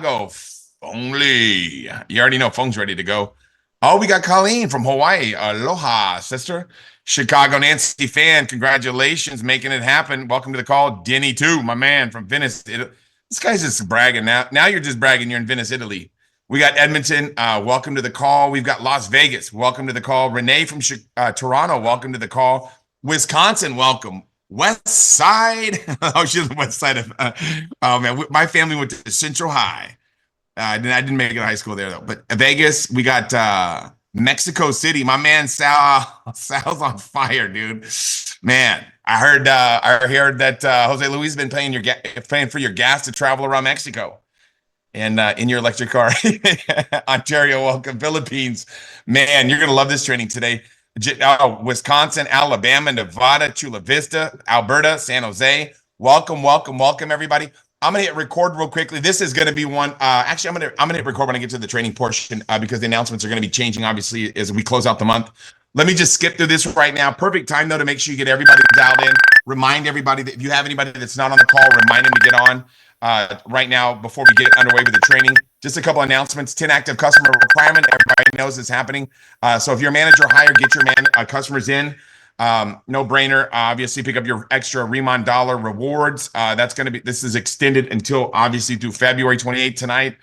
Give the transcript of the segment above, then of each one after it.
Chicago. Fong Lee. You already know Fong's ready to go. Oh, we got Colleen from Hawaii. Aloha, sister. Chicago Nancy fan. Congratulations, making it happen. Welcome to the call. Denny, too, my man from Venice. This guy's just bragging now. Now you're just bragging. You're in Venice, Italy. We got Edmonton. Welcome to the call. We've got Las Vegas. Welcome to the call. Renee from Toronto. Welcome to the call. Wisconsin. Welcome. West Side. Oh, she's the West Side of. Oh man, my family went to Central High. I didn't make it to high school there though. But Vegas, we got Mexico City. My man Sal's on fire, dude. Man, I heard that Jose Luis has been paying for your gas to travel around Mexico, and in your electric car. Ontario, welcome. Philippines, man, you're gonna love this training today. Wisconsin, Alabama, Nevada, Chula Vista, Alberta, San Jose. Welcome, everybody. I'm gonna hit record real quickly. This is gonna be one. Actually, I'm gonna hit record when I get to the training portion because the announcements are gonna be changing, obviously, as we close out the month. Let me just skip through this right now. Perfect time though to make sure you get everybody dialed in. Remind everybody that if you have anybody that's not on the call, remind them to get on right now before we get underway with the training. Just a couple announcements. 10 active customer requirement. Everybody knows it's happening. So if you're a manager, hire, get your customers in. No brainer. Obviously, pick up your extra Remon dollar rewards. This is extended until obviously through February 28th tonight.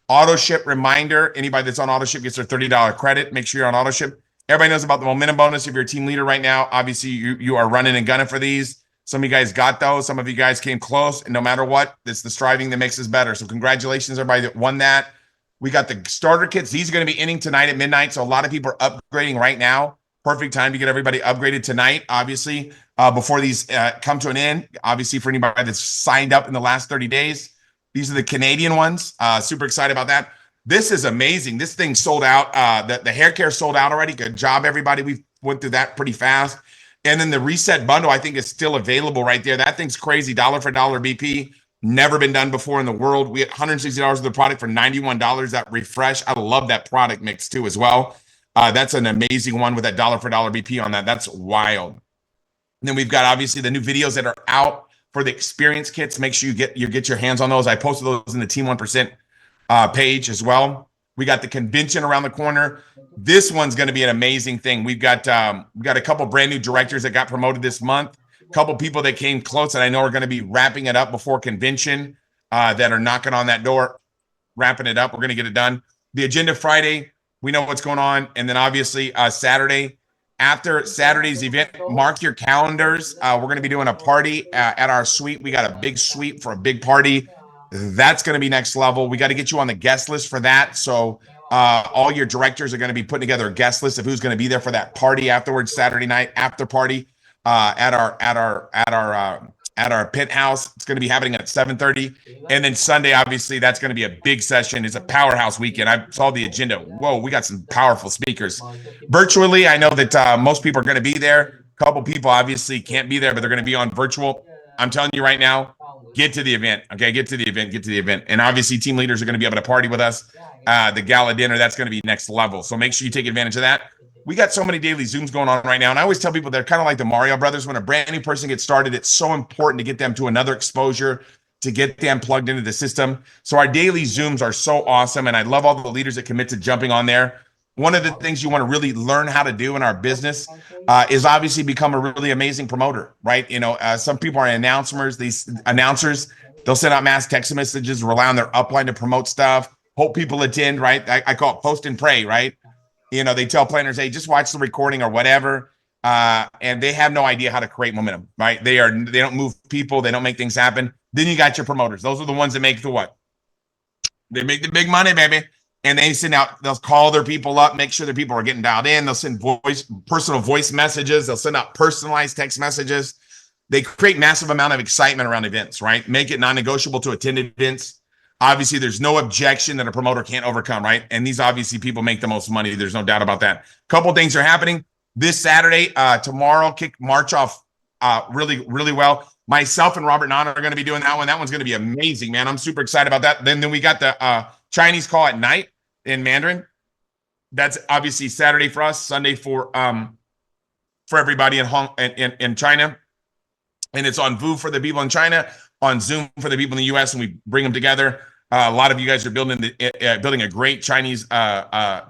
Auto ship reminder. Anybody that's on auto ship gets their $30 credit. Make sure you're on auto ship. Everybody knows about the momentum bonus. If you're a team leader right now, obviously you are running and gunning for these. Some of you guys got those. Some of you guys came close. And no matter what, it's the striving that makes us better. So congratulations, everybody that won that. We got the starter kits. These are going to be ending tonight at midnight. So a lot of people are upgrading right now. Perfect time to get everybody upgraded tonight, obviously, before these come to an end. Obviously, for anybody that's signed up in the last 30 days. These are the Canadian ones. Super excited about that. This is amazing. This thing sold out. The hair care sold out already. Good job, everybody. We went through that pretty fast. And then the reset bundle, I think, is still available right there. That thing's crazy. Dollar for dollar BP. Never been done before in the world. We had $160 of the product for $91. That refresh. I love that product mix too as well. That's an amazing one with that dollar for dollar BP on that. That's wild. And then we've got obviously the new videos that are out for the experience kits. Make sure you get your hands on those. I posted those in the Team 1% page as well. We got the convention around the corner. This one's going to be an amazing thing. We've got a couple brand new directors that got promoted this month. A couple people that came close that I know are going to be wrapping it up before convention that are knocking on that door, wrapping it up. We're going to get it done. The agenda Friday, we know what's going on. And then obviously Saturday, after Saturday's event, mark your calendars. We're going to be doing a party at our suite. We got a big suite for a big party. That's going to be next level. We got to get you on the guest list for that. So all your directors are going to be putting together a guest list of who's going to be there for that party afterwards, Saturday night after party at our penthouse. It's going to be happening at 7:30. And then Sunday, obviously, that's going to be a big session. It's a powerhouse weekend. I saw the agenda. Whoa, we got some powerful speakers. Virtually, I know that most people are going to be there. A couple people obviously can't be there, but they're going to be on virtual. I'm telling you right now, get to the event. Okay, get to the event. And obviously, team leaders are going to be able to party with us. The gala dinner, that's going to be next level. So make sure you take advantage of that. We got so many daily Zooms going on right now. And I always tell people they're kind of like the Mario Brothers. When a brand new person gets started, it's so important to get them to another exposure, to get them plugged into the system. So our daily Zooms are so awesome. And I love all the leaders that commit to jumping on there. One of the things you want to really learn how to do in our business is obviously become a really amazing promoter, right? You know, some people are announcers. These announcers, they'll send out mass text messages, rely on their upline to promote stuff, hope people attend, right? I call it post and pray, right? You know, they tell planners, hey, just watch the recording or whatever. And they have no idea how to create momentum, right? They don't move people. They don't make things happen. Then you got your promoters. Those are the ones that make the what? They make the big money, baby. And they send out, they'll call their people up, make sure their people are getting dialed in. They'll send personal voice messages. They'll send out personalized text messages. They create massive amount of excitement around events, right? Make it non-negotiable to attend events. Obviously, there's no objection that a promoter can't overcome, right? And these obviously people make the most money. There's no doubt about that. Couple things are happening this Saturday. Tomorrow, kick March off really, really well. Myself and Robert Nana are going to be doing that one. That one's going to be amazing, man. I'm super excited about that. Then we got the Chinese call at night in Mandarin. That's obviously Saturday for us, Sunday for everybody in China. And it's on VU for the people in China, on Zoom for the people in the US, and we bring them together. A lot of you guys are building a great Chinese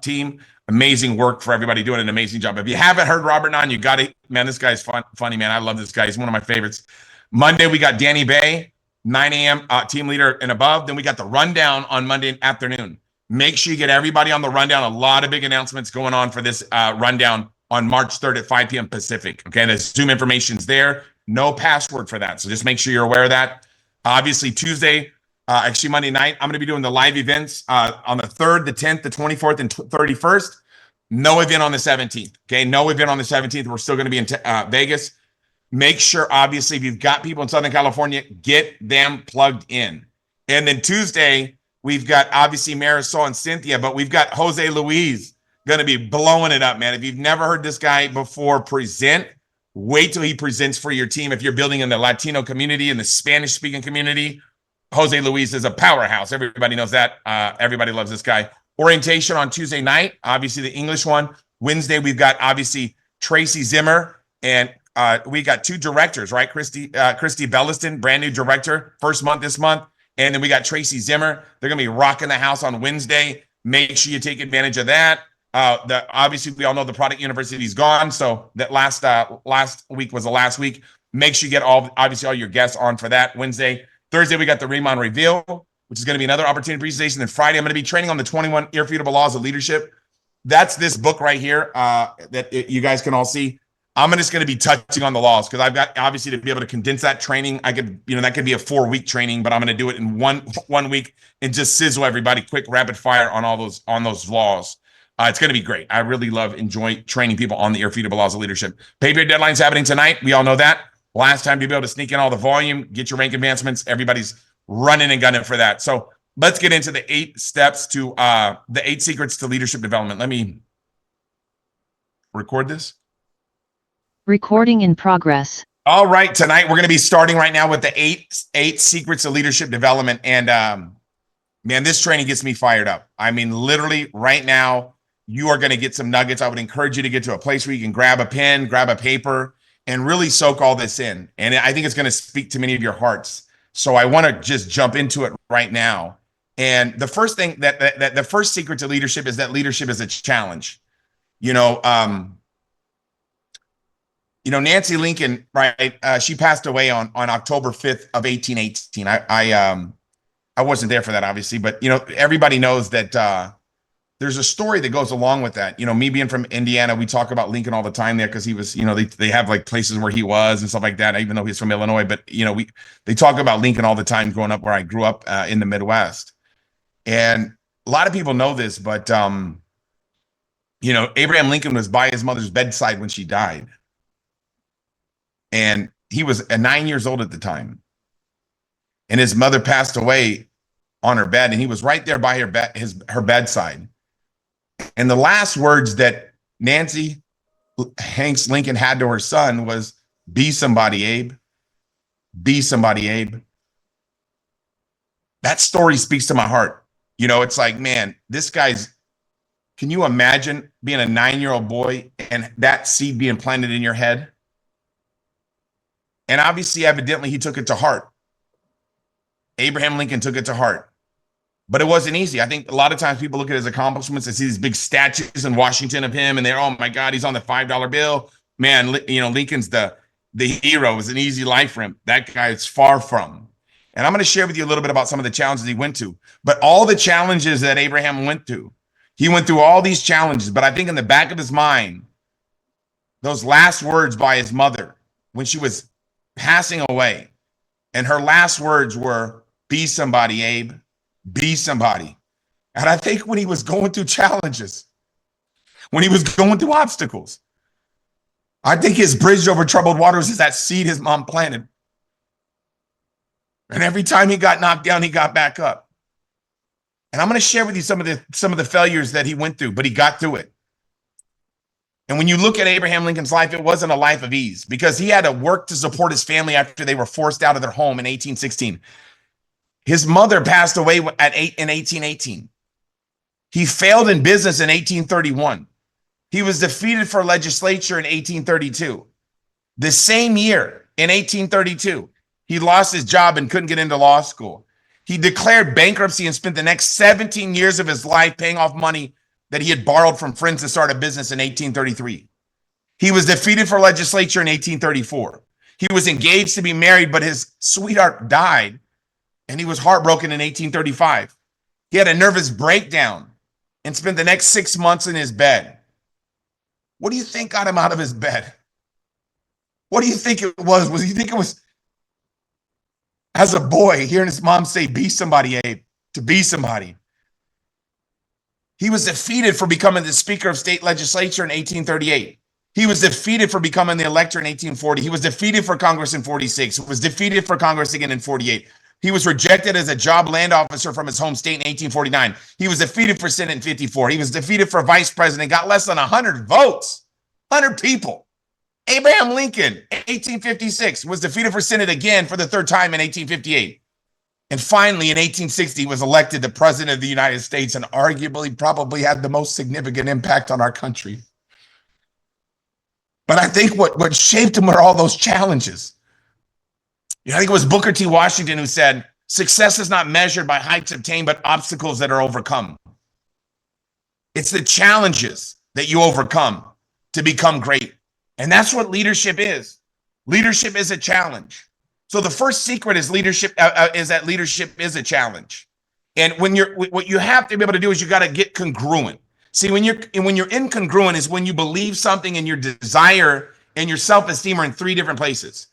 team. Amazing work for everybody, doing an amazing job. If you haven't heard Robert Nahn, you got to, man, this guy's funny, man. I love this guy. He's one of my favorites. Monday, we got Danny Bay, 9 a.m. Team leader and above. Then we got the rundown on Monday afternoon. Make sure you get everybody on the rundown. A lot of big announcements going on for this rundown on March 3rd at 5 p.m. Pacific. Okay, the Zoom information's there. No password for that. So just make sure you're aware of that. Obviously, Tuesday, actually Monday night, I'm going to be doing the live events on the 3rd, the 10th, the 24th, and 31st. No event on the 17th. Okay, no event on the 17th. We're still going to be in Vegas. Make sure, obviously, if you've got people in Southern California, get them plugged in. And then Tuesday, we've got obviously Marisol and Cynthia, but we've got Jose Luis going to be blowing it up, man. If you've never heard this guy before present, wait till he presents for your team. If you're building in the Latino community and the Spanish-speaking community, Jose Luis is a powerhouse. Everybody knows that. Everybody loves this guy. Orientation on Tuesday night, obviously the English one. Wednesday, we've got obviously Tracy Zimmer, and we got two directors, right? Christy Belliston, brand new director, first month this month. And then we got Tracy Zimmer. They're going to be rocking the house on Wednesday. Make sure you take advantage of that. Obviously, we all know the product university is gone. So that last week was the last week. Make sure you get all your guests on for that Wednesday. Thursday, we got the Remon Reveal, which is going to be another opportunity presentation. Then Friday, I'm going to be training on the 21 Irrefutable Laws of Leadership. That's this book right here you guys can all see. I'm just going to be touching on the laws because I've got obviously to be able to condense that training. I could, that could be a 4-week training, but I'm going to do it in one week and just sizzle everybody quick, rapid fire on those laws. It's going to be great. I really enjoy training people on the Irrefutable Laws of Leadership. Pay period deadline's happening tonight. We all know that. Last time to be able to sneak in all the volume, get your rank advancements. Everybody's running and gunning for that. So let's get into the 8 steps to the 8 secrets to leadership development. Let me record this. Recording in progress. All right, tonight we're going to be starting right now with the eight secrets of leadership development. And man, this training gets me fired up. I mean, literally right now, you are going to get some nuggets. I would encourage you to get to a place where you can grab a pen, grab a paper, and really soak all this in. And I think it's going to speak to many of your hearts. So I want to just jump into it right now. And the first thing that the first secret to leadership is that leadership is a challenge. Nancy Lincoln, right? She passed away on October 5th of 1818. I wasn't there for that, obviously, but everybody knows that there's a story that goes along with that. Me being from Indiana, we talk about Lincoln all the time there because he was, they have like places where he was and stuff like that, even though he's from Illinois. But they talk about Lincoln all the time growing up where I grew up in the Midwest. And a lot of people know this, but Abraham Lincoln was by his mother's bedside when she died. And he was 9 years old at the time. And his mother passed away on her bed, and he was right there by her bedside. And the last words that Nancy Hanks Lincoln had to her son was, "Be somebody, Abe. Be somebody, Abe." That story speaks to my heart. It's like, man, can you imagine being a 9-year-old boy and that seed being planted in your head? And obviously, evidently, he took it to heart. Abraham Lincoln took it to heart. But it wasn't easy. I think a lot of times people look at his accomplishments and see these big statues in Washington of him, and they're, oh my God, he's on the $5 bill. Man, Lincoln's the hero. It was an easy life for him. That guy is far from. And I'm going to share with you a little bit about some of the challenges he went to. But all the challenges that Abraham went through, he went through all these challenges. But I think in the back of his mind, those last words by his mother when she was passing away, and her last words were, "Be somebody, Abe. Be somebody." And I think when he was going through challenges, when he was going through obstacles, I think his bridge over troubled waters is that seed his mom planted. And every time he got knocked down, he got back up. And I'm going to share with you some of the failures that he went through, but he got through it. And when you look at Abraham Lincoln's life, it wasn't a life of ease because he had to work to support his family after they were forced out of their home in 1816. His mother passed away in 1818. He failed in business in 1831. He was defeated for legislature in 1832. The same year, in 1832, he lost his job and couldn't get into law school. He declared bankruptcy and spent the next 17 years of his life paying off money that he had borrowed from friends to start a business in 1833. He was defeated for legislature in 1834. He was engaged to be married, but his sweetheart died, and he was heartbroken in 1835. He had a nervous breakdown and spent the next 6 months in his bed. What do you think got him out of his bed? What do you think it was? Was you think it was, as a boy, hearing his mom say, be somebody, Abe, to be somebody? He was defeated for becoming the Speaker of State Legislature in 1838. He was defeated for becoming the elector in 1840. He was defeated for Congress in 46. He was defeated for Congress again in 48. He was rejected as a job land officer from his home state in 1849. He was defeated for Senate in 54. He was defeated for vice president, got less than 100 votes, 100 people. Abraham Lincoln, 1856, was defeated for Senate again for the third time in 1858. And finally, in 1860, he was elected the president of the United States and arguably probably had the most significant impact on our country. But I think what shaped him were all those challenges. I think it was Booker T. Washington who said, success is not measured by heights obtained, but obstacles that are overcome. It's the challenges that you overcome to become great. And that's what leadership is. Leadership is a challenge. So the first secret is leadership is that leadership is a challenge. And what you have to be able to do is you got to get congruent. See, when you're incongruent is when you believe something and your desire and your self-esteem are in three different places.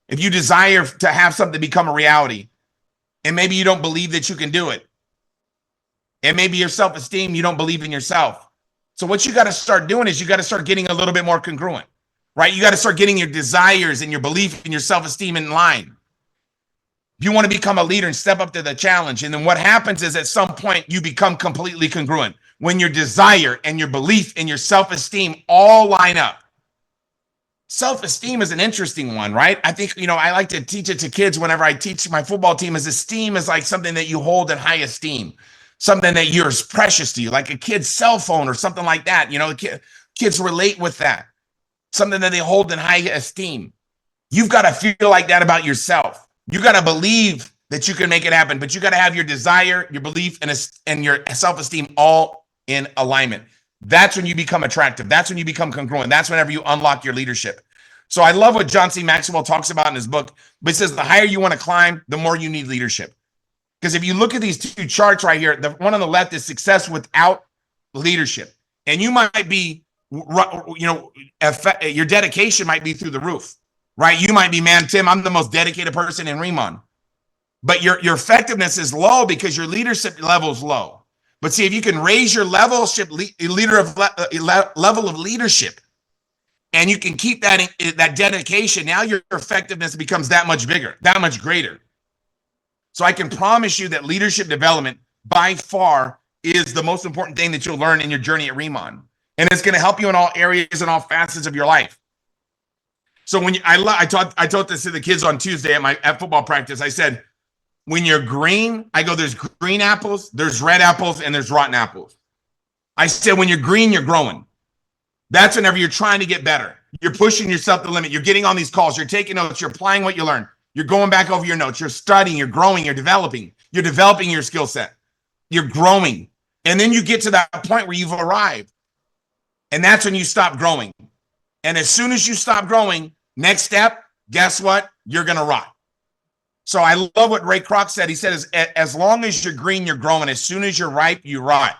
If you desire to have something become a reality, and maybe you don't believe that you can do it, and maybe your self-esteem, you don't believe in yourself. So what you got to start doing is you got to start getting a little bit more congruent, right? You got to start getting your desires and your belief and your self-esteem in line. If you want to become a leader and step up to the challenge, and then what happens is at some point you become completely congruent. When your desire and your belief and your self-esteem all line up. Self-esteem is an interesting one, right? I think, I like to teach it to kids whenever I teach my football team is esteem is like something that you hold in high esteem, something that is precious to you, like a kid's cell phone or something like that. Kids relate with that, something that they hold in high esteem. You've got to feel like that about yourself. You got to believe that you can make it happen, but you got to have your desire, your belief, and your self-esteem all in alignment. That's when you become attractive. That's when you become congruent. That's whenever you unlock your leadership. So I love what John C. Maxwell talks about in his book, but he says the higher you want to climb, the more you need leadership. Because if you look at these two charts right here, the one on the left is success without leadership. And you might be, your dedication might be through the roof, right? You might be, man, Tim, I'm the most dedicated person in Remon. But your effectiveness is low because your leadership level is low. But see, if you can raise your level of leadership, and you can keep that dedication, now your effectiveness becomes that much bigger, that much greater. So I can promise you that leadership development by far is the most important thing that you'll learn in your journey at Remon, and it's going to help you in all areas and all facets of your life. So I taught this to the kids on Tuesday at football practice. I said, when you're green, I go, there's green apples, there's red apples, and there's rotten apples. I said, when you're green, you're growing. That's whenever you're trying to get better. You're pushing yourself to the limit. You're getting on these calls. You're taking notes. You're applying what you learn. You're going back over your notes. You're studying. You're growing. You're developing. You're developing your skill set. You're growing. And then you get to that point where you've arrived. And that's when you stop growing. And as soon as you stop growing, next step, guess what? You're going to rot. So I love what Ray Kroc said. He said, as long as you're green, you're growing. As soon as you're ripe, you rot.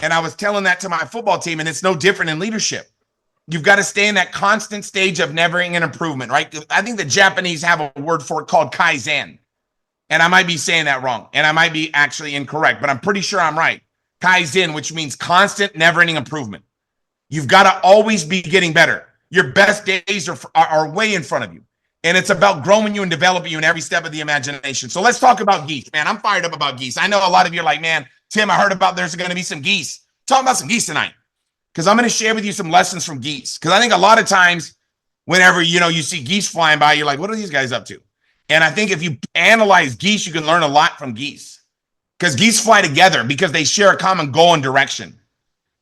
And I was telling that to my football team, and it's no different in leadership. You've got to stay in that constant stage of never-ending improvement, right? I think the Japanese have a word for it called kaizen. And I might be saying that wrong, and I might be actually incorrect, but I'm pretty sure I'm right. Kaizen, which means constant, never-ending improvement. You've got to always be getting better. Your best days are way in front of you. And it's about growing you and developing you in every step of the imagination. So let's talk about geese. Man, I'm fired up about geese. I know a lot of you are like, man, Tim, I heard about there's going to be some geese. Talk about some geese tonight. Because I'm going to share with you some lessons from geese. Because I think a lot of times whenever, you see geese flying by, you're like, what are these guys up to? And I think if you analyze geese, you can learn a lot from geese. Because geese fly together because they share a common goal and direction.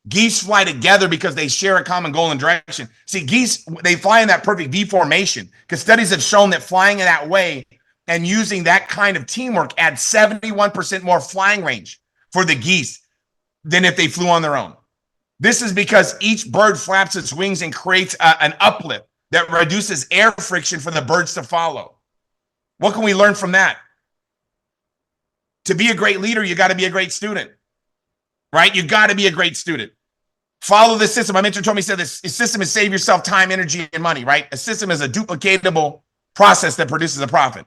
Geese fly together because they share a common goal and direction. See, geese, they fly in that perfect V formation because studies have shown that flying in that way and using that kind of teamwork adds 71% more flying range for the geese than if they flew on their own. This is because each bird flaps its wings and creates an uplift that reduces air friction for the birds to follow. What can we learn from that? To be a great leader, you got to be a great student, right? You got to be a great student. Follow the system. My mentor told me, he said this system is save yourself time, energy, and money, right? A system is a duplicatable process that produces a profit.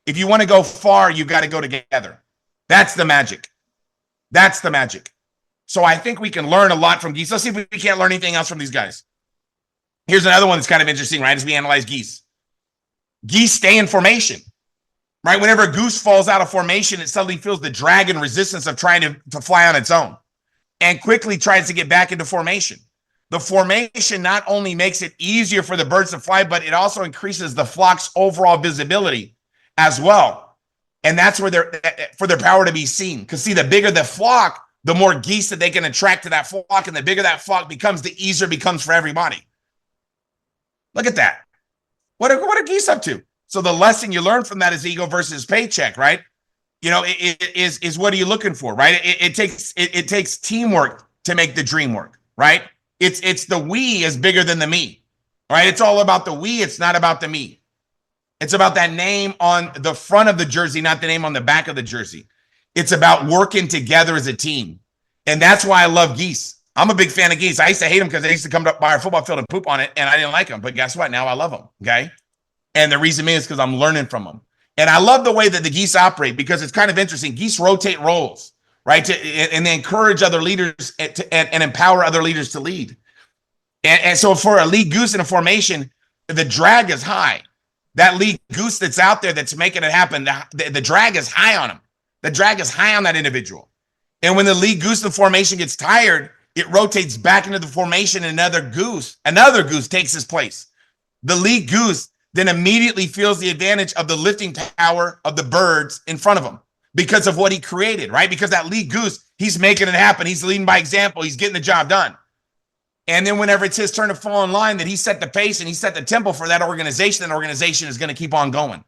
If you want to go far, you got to go together. That's the magic. That's the magic. So I think we can learn a lot from geese. Let's see if we can't learn anything else from these guys. Here's another one that's kind of interesting, right? As we analyze geese. Geese stay in formation, right? Whenever a goose falls out of formation, it suddenly feels the drag and resistance of trying to fly on its own and quickly tries to get back into formation. The formation not only makes it easier for the birds to fly, but it also increases the flock's overall visibility as well. And that's where they're for their power to be seen. Because see, the bigger the flock, the more geese that they can attract to that flock, and the bigger that flock becomes, the easier it becomes for everybody. Look at that. What are geese up to? So the lesson you learn from that is ego versus paycheck, right? You know, it is what are you looking for, right? It takes teamwork to make the dream work, right? It's the we is bigger than the me, right? It's all about the we. It's not about the me. It's about that name on the front of the jersey, not the name on the back of the jersey. It's about working together as a team. And that's why I love geese. I'm a big fan of geese. I used to hate them because they used to come up by our football field and poop on it, and I didn't like them. But guess what? Now I love them, okay? And the reason is because I'm learning from them. And I love the way that the geese operate because it's kind of interesting. Geese rotate roles, right? And they encourage other leaders and empower other leaders to lead. And so for a lead goose in a formation, the drag is high. That lead goose that's out there that's making it happen, the drag is high on him. The drag is high on that individual. And when the lead goose in the formation gets tired, it rotates back into the formation and another goose takes his place. The lead goose then immediately feels the advantage of the lifting power of the birds in front of him because of what he created, right? Because that lead goose, he's making it happen. He's leading by example. He's getting the job done. And then whenever it's his turn to fall in line, that he set the pace and he set the tempo for that organization, and organization is going to keep on going.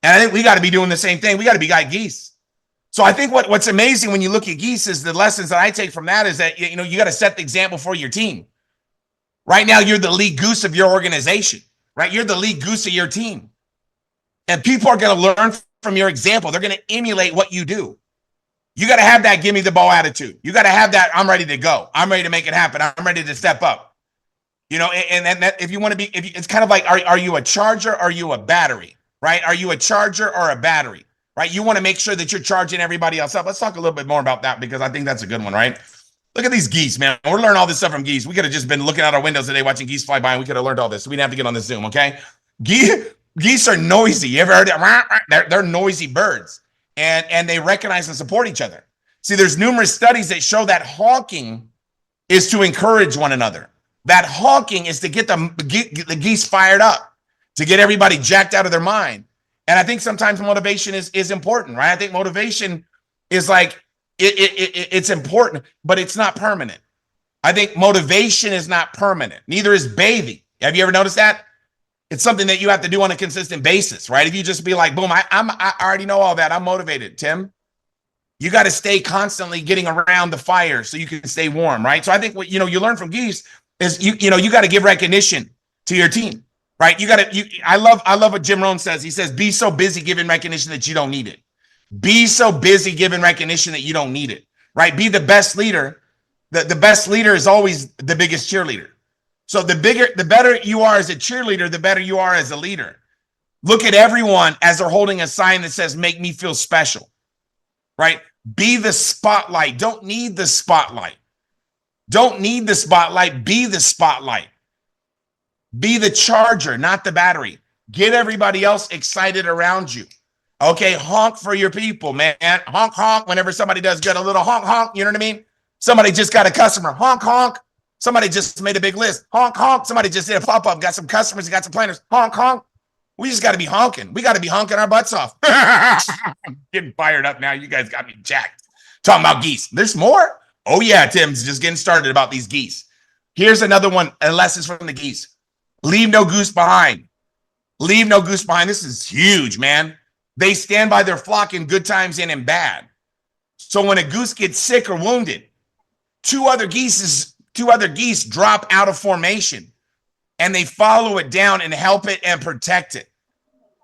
And I think we got to be doing the same thing. We got to be like geese. So I think what's amazing when you look at geese is the lessons that I take from that is that, you know, you got to set the example for your team. Right now, you're the lead goose of your organization, right? You're the lead goose of your team. And people are going to learn from your example. They're going to emulate what you do. You got to have that give me the ball attitude. You got to have that I'm ready to go. I'm ready to make it happen. I'm ready to step up. You know, and that if you want to be, it's kind of like, are you a charger? Or are you a battery, right? Are you a charger or a battery, right? You want to make sure that you're charging everybody else up. Let's talk a little bit more about that because I think that's a good one, right? Look at these geese, man. We're learning all this stuff from geese. We could have just been looking out our windows today watching geese fly by and we could have learned all this. So we didn't have to get on the Zoom, okay? Geese are noisy. You ever heard it? They're noisy birds. And they recognize and support each other. See, there's numerous studies that show that honking is to encourage one another. That honking is to get the geese fired up, to get everybody jacked out of their mind. And I think sometimes motivation is important, right? I think motivation is like, it's important, but it's not permanent. I think motivation is not permanent. Neither is bathing. Have you ever noticed that? It's something that you have to do on a consistent basis, right? If you just be like, boom, I already know all that. I'm motivated, Tim. You got to stay constantly getting around the fire so you can stay warm, right? So I think what you learn from geese is you got to give recognition to your team, right? I love what Jim Rohn says. He says, be so busy giving recognition that you don't need it. Be so busy giving recognition that you don't need it, right? Be the best leader. The best leader is always the biggest cheerleader. So the better you are as a cheerleader, the better you are as a leader. Look at everyone as they're holding a sign that says, make me feel special, right? Be the spotlight. Don't need the spotlight. Don't need the spotlight. Be the spotlight. Be the charger, not the battery. Get everybody else excited around you. Okay, honk for your people, man. Honk, honk. Whenever somebody does good, a little honk, honk. You know what I mean? Somebody just got a customer. Honk, honk. Somebody just made a big list. Honk, honk. Somebody just did a pop-up. Got some customers. Got some planners. Honk, honk. We just got to be honking. We got to be honking our butts off. I'm getting fired up now. You guys got me jacked. Talking about geese. There's more? Oh, yeah. Tim's just getting started about these geese. Here's another one. Lessons from the geese. Leave no goose behind. Leave no goose behind. This is huge, man. They stand by their flock in good times and in bad. So when a goose gets sick or wounded, two other geese drop out of formation and they follow it down and help it and protect it.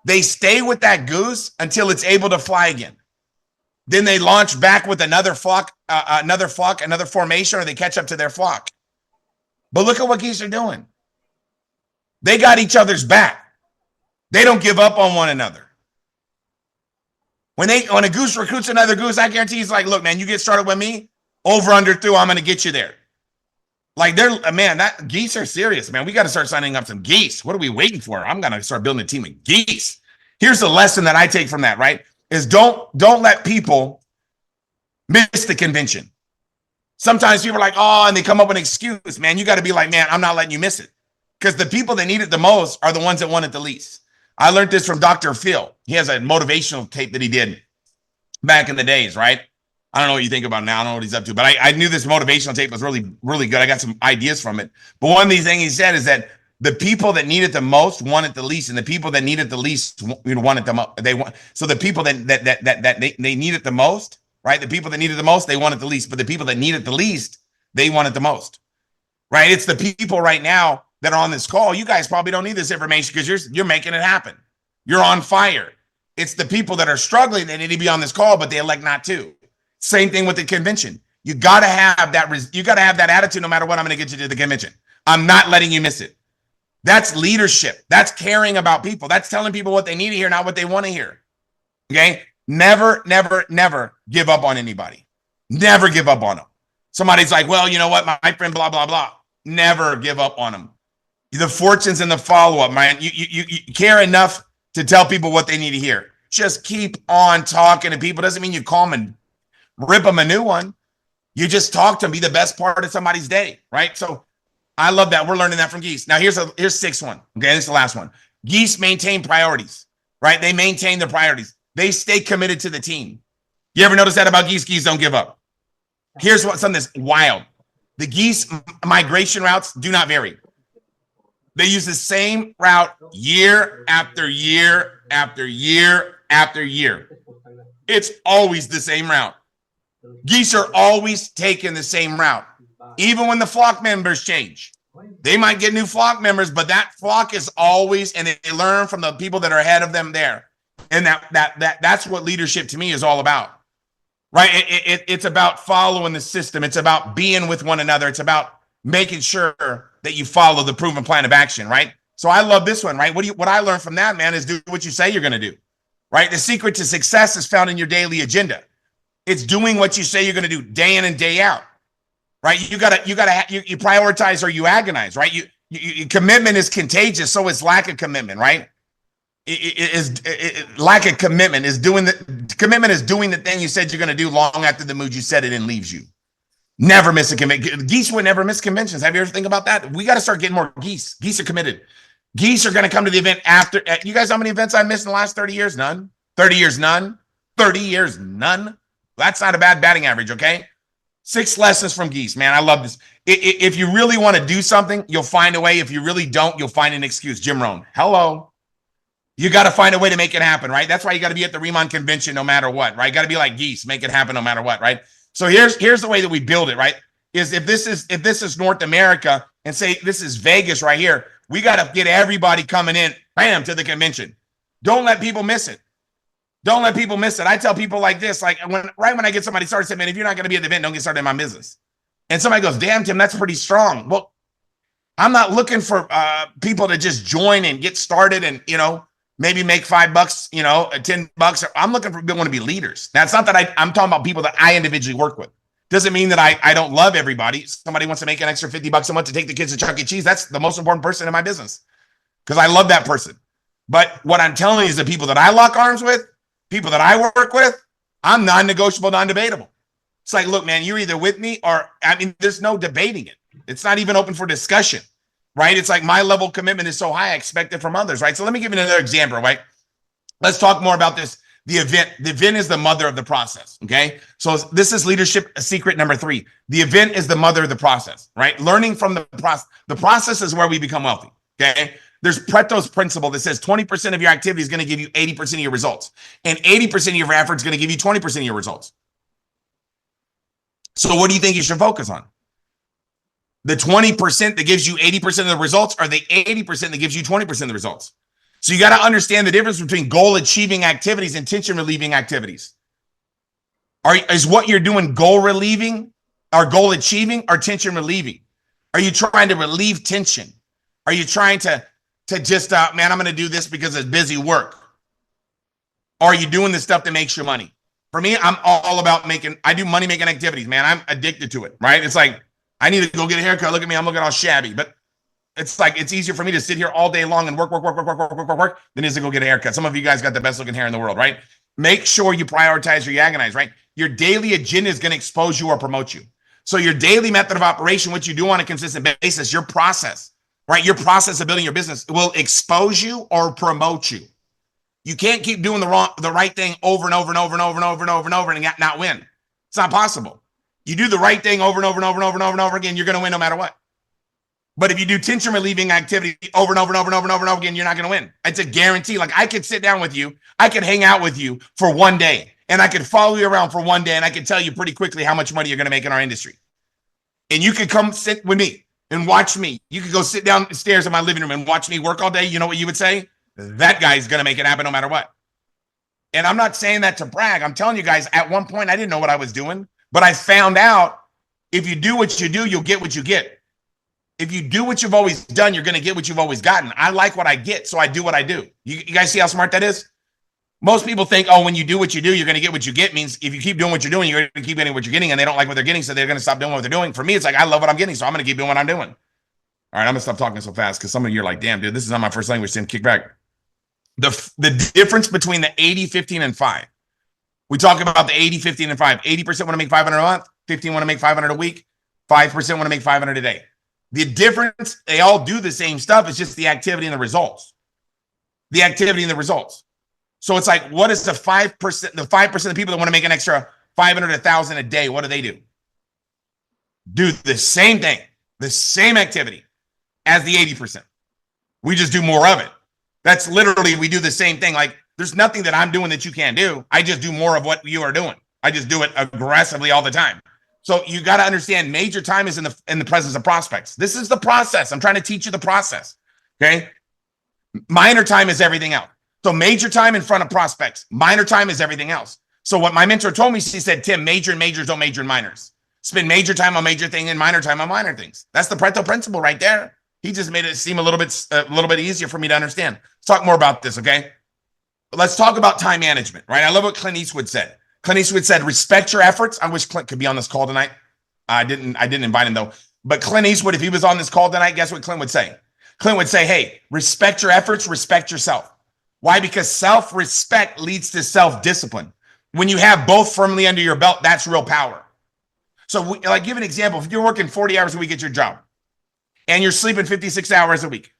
They stay with that goose until it's able to fly again. Then they launch back with another formation, or they catch up to their flock. But look at what geese are doing. They got each other's back. They don't give up on one another. When a goose recruits another goose, I guarantee he's like, look, man, you get started with me, over, under, through, I'm going to get you there. Like, that geese are serious, man. We got to start signing up some geese. What are we waiting for? I'm going to start building a team of geese. Here's the lesson that I take from that, right? Is don't let people miss the convention. Sometimes people are like, oh, and they come up with an excuse, man. You got to be like, man, I'm not letting you miss it. Because the people that need it the most are the ones that want it the least. I learned this from Dr. Phil. He has a motivational tape that he did back in the days, right? I don't know what you think about it now. I don't know what he's up to, but I knew this motivational tape was really, really good. I got some ideas from it. But one of these things he said is that the people that need it the most want it the least, and the people that need it the least want it the most. So the people that they need it the most, right? The people that need it the most, they want it the least. But the people that need it the least, they want it the most, right? It's the people right now that are on this call. You guys probably don't need this information because you're making it happen. You're on fire. It's the people that are struggling that need to be on this call, but they elect not to. Same thing with the convention. You got to have that. You got to have that attitude. No matter what, I'm going to get you to the convention. I'm not letting you miss it. That's leadership. That's caring about people. That's telling people what they need to hear, not what they want to hear. Okay. Never, never, never give up on anybody. Never give up on them. Somebody's like, well, you know what? My friend, blah, blah, blah. Never give up on them. The fortunes and the follow-up, man. You care enough to tell people what they need to hear. Just keep on talking to people. Doesn't mean you call them and rip them a new one. You just talk to them. Be the best part of somebody's day, right? So I love that. We're learning that from geese. Now here's sixth one. Okay, this is the last one. Geese maintain priorities, right? They maintain their priorities. They stay committed to the team. You ever notice that about geese? Geese don't give up. Here's something that's wild. The geese migration routes do not vary. They use the same route year after year after year after year. It's always the same route. Geese are always taking the same route. Even when the flock members change. They might get new flock members, but that flock is always, and they learn from the people that are ahead of them there. And that's what leadership to me is all about. Right? It's about following the system. It's about being with one another. It's about making sure that you follow the proven plan of action, right? So I love this one, right? What I learned from that, man, is do what you say you're going to do, right? The secret to success is found in your daily agenda. It's doing what you say you're going to do day in and day out, right? You prioritize or you agonize, right? Commitment is contagious. So is lack of commitment, right? Lack of commitment is doing the thing you said you're going to do long after the mood you said it in leaves you. Never miss a convention. Geese would never miss conventions. Have you ever think about that? We got to start getting more geese. Geese are committed. Geese are going to come to the event after. You guys, how many events I missed in the last 30 years? None. 30 years, none. 30 years, none. That's not a bad batting average, okay? 6 lessons from geese, man. I love this. If you really want to do something, you'll find a way. If you really don't, you'll find an excuse. Jim Rohn, hello. You got to find a way to make it happen, right? That's why you got to be at the Riemann convention no matter what, right? Got to be like geese, make it happen no matter what, right? So here's the way that we build it, right? Is if this is North America and say this is Vegas right here, we got to get everybody coming in, bam, to the convention. Don't let people miss it. Don't let people miss it. I tell people like this, like when I get somebody started, say, man, if you're not going to be at the event, don't get started in my business. And somebody goes, damn, Tim, that's pretty strong. Well, I'm not looking for people to just join and get started and, maybe make $5, $10. I'm looking for people to be leaders. Now, it's not that I'm talking about people that I individually work with. Doesn't mean that I don't love everybody. Somebody wants to make an extra $50 a month to take the kids to Chuck E. Cheese. That's the most important person in my business because I love that person. But what I'm telling you is the people that I lock arms with, people that I work with, I'm non-negotiable, non-debatable. It's like, look, man, you're either with me or, there's no debating it. It's not even open for discussion. Right? It's like my level of commitment is so high, I expect it from others, right? So let me give you another example, right? Let's talk more about this. The event is the mother of the process, okay? So this is leadership secret number 3. The event is the mother of the process, right? Learning from the process. The process is where we become wealthy, okay? There's Pareto's principle that says 20% of your activity is going to give you 80% of your results, and 80% of your effort is going to give you 20% of your results. So what do you think you should focus on? The 20% that gives you 80% of the results, or the 80% that gives you 20% of the results? So you got to understand the difference between goal achieving activities and tension relieving activities. Is what you're doing goal relieving or goal achieving or tension relieving? Are you trying to relieve tension? Are you trying to just, man, I'm going to do this because it's busy work? Or are you doing the stuff that makes you money? For me, I'm all about I do money making activities, man. I'm addicted to it, right? It's like, I need to go get a haircut. Look at me. I'm looking all shabby, but it's like, it's easier for me to sit here all day long and work than it is to go get a haircut. Some of you guys got the best looking hair in the world, right? Make sure you prioritize or agonize, right? Your daily agenda is going to expose you or promote you. So your daily method of operation, what you do on a consistent basis, your process, right? Your process of building your business will expose you or promote you. You can't keep doing the right thing over and over and not win. It's not possible. You do the right thing over and over again, you're going to win no matter what. But if you do tension relieving activity over and over again, you're not going to win. It's a guarantee. Like, I could sit down with you, I could hang out with you for one day, and I could follow you around for one day, and I could tell you pretty quickly how much money you're going to make in our industry. And you could come sit with me and watch me. You could go sit downstairs in my living room and watch me work all day. You know what you would say? That guy's going to make it happen no matter what. And I'm not saying that to brag. I'm telling you guys, at one point, I didn't know what I was doing, but I found out if you do what you do, you'll get what you get. If you do what you've always done, you're going to get what you've always gotten. I like what I get, so I do what I do. You guys see how smart that is? Most people think, oh, when you do what you do, you're going to get what you get. Means if you keep doing what you're doing, you're going to keep getting what you're getting, and they don't like what they're getting, so they're going to stop doing what they're doing. For me, it's like, I love what I'm getting, so I'm going to keep doing what I'm doing. All right, I'm going to stop talking so fast because some of you are like, damn, dude, this is not my first language. Tim, kick back. The difference between the 80, 15, and 5. We talk about the 80, 15, and 5. 80% want to make 500 a month. 15 want to make 500 a week. 5% want to make 500 a day. The difference, they all do the same stuff. It's just the activity and the results. The activity and the results. So it's like, what is the 5%? The 5% of people that want to make an extra 500, 1,000 a day, what do? Do the same thing, the same activity as the 80%. We just do more of it. That's literally, we do the same thing. Like, there's nothing that I'm doing that you can't do. I just do more of what you are doing. I just do it aggressively all the time. So you got to understand, major time is in the presence of prospects. This is the process. I'm trying to teach you the process. Okay. Minor time is everything else. So major time in front of prospects. Minor time is everything else. So what my mentor told me, she said, Tim, major in majors, don't major in minors. Spend major time on major thing and minor time on minor things. That's the Pareto principle right there. He just made it seem a little bit easier for me to understand. Let's talk more about this. Okay. Let's talk about time management, right? I love what Clint Eastwood said. Clint Eastwood said, respect your efforts. I wish Clint could be on this call tonight. I didn't invite him though. But Clint Eastwood, if he was on this call tonight, guess what Clint would say? Clint would say, hey, respect your efforts, respect yourself. Why? Because self-respect leads to self-discipline. When you have both firmly under your belt, that's real power. So like, give an example. If you're working 40 hours a week at your job and you're sleeping 56 hours a week,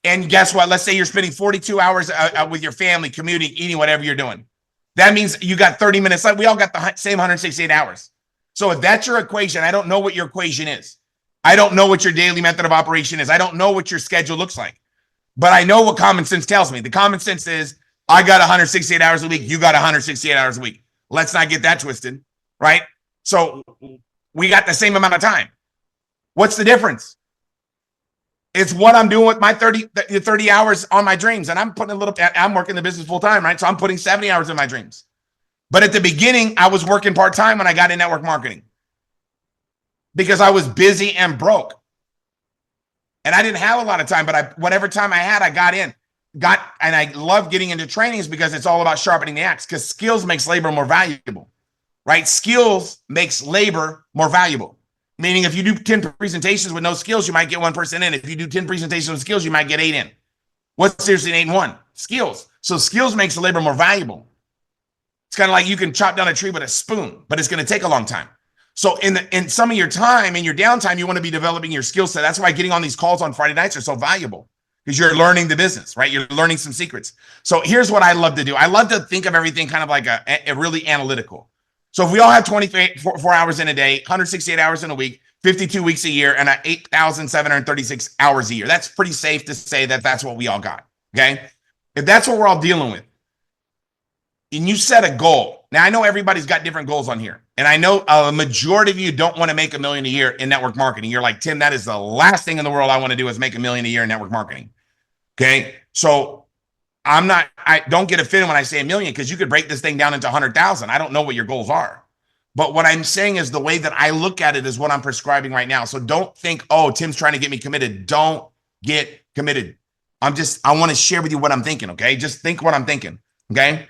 and guess what? Let's say you're spending 42 hours with your family, commuting, eating, whatever you're doing. That means you got 30 minutes left. We all got the same 168 hours. So if that's your equation, I don't know what your equation is. I don't know what your daily method of operation is. I don't know what your schedule looks like. But I know what common sense tells me. The common sense is, I got 168 hours a week. You got 168 hours a week. Let's not get that twisted, right? So we got the same amount of time. What's the difference? It's what I'm doing with my 30 hours on my dreams. And I'm working the business full time, right? So I'm putting 70 hours in my dreams. But at the beginning, I was working part-time when I got in network marketing because I was busy and broke. And I didn't have a lot of time, but whatever time I had, I and I love getting into trainings because it's all about sharpening the axe, because skills makes labor more valuable, right? Skills makes labor more valuable. Meaning if you do 10 presentations with no skills, you might get one person in. If you do 10 presentations with skills, you might get 8 in. What's seriously 8 and 1? Skills. So skills makes the labor more valuable. It's kind of like you can chop down a tree with a spoon, but it's going to take a long time. So in some of your time, in your downtime, you want to be developing your skill set. That's why getting on these calls on Friday nights are so valuable, because you're learning the business, right? You're learning some secrets. So here's what I love to do. I love to think of everything kind of like a really analytical. So if we all have 24 hours in a day, 168 hours in a week, 52 weeks a year, and 8,736 hours a year. That's pretty safe to say that that's what we all got. Okay. If that's what we're all dealing with, and you set a goal. Now, I know everybody's got different goals on here. And I know a majority of you don't want to make $1 million a year in network marketing. You're like, Tim, that is the last thing in the world I want to do is make $1 million a year in network marketing. Okay. So I don't get offended when I say $1 million, because you could break this thing down into 100,000. I don't know what your goals are. But what I'm saying is the way that I look at it is what I'm prescribing right now. So don't think, oh, Tim's trying to get me committed. Don't get committed. I want to share with you what I'm thinking. Okay. Just think what I'm thinking. Okay.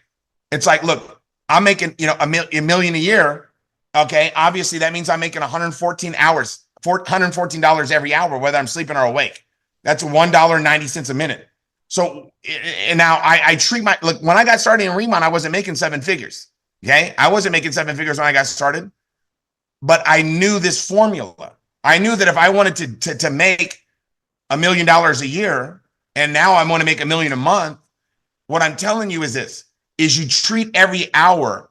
It's like, look, I'm making, $1 million a year. Okay. Obviously that means I'm making 114 hours, $114 every hour, whether I'm sleeping or awake. That's $1.90 a minute. So, and now I treat look, when I got started in Remont, I wasn't making 7 figures. Okay. I wasn't making 7 figures when I got started, but I knew this formula. I knew that if I wanted to make $1 million a year, and now I want to make $1 million a month, what I'm telling you is this, is you treat every hour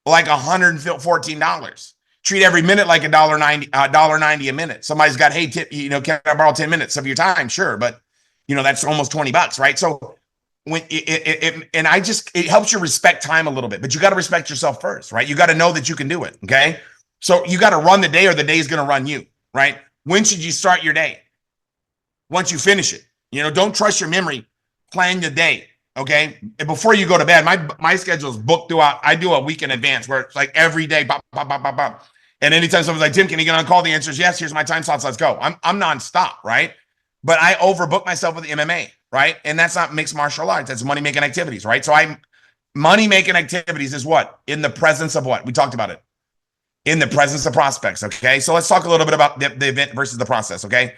like $114. Treat every minute like $1.90 a minute. Somebody's got, hey, can I borrow 10 minutes of your time? Sure. But that's almost $20, right? So when it helps you respect time a little bit, but you got to respect yourself first, right? You got to know that you can do it. Okay. So you got to run the day, or the day is going to run you, right? When should you start your day? Once you finish it. Don't trust your memory. Plan the day. Okay. And before you go to bed, my schedule is booked throughout. I do a week in advance where it's like every day, bop, bop, bop, bop, bop. And anytime someone's like, Tim, can you get on call? The answer is yes. Here's my time slots. Let's go. I'm nonstop, right? But I overbook myself with MMA, right? And that's not mixed martial arts. That's money-making activities, right? So money-making activities is what? In the presence of what? We talked about it. In the presence of prospects, okay? So let's talk a little bit about the event versus the process, okay?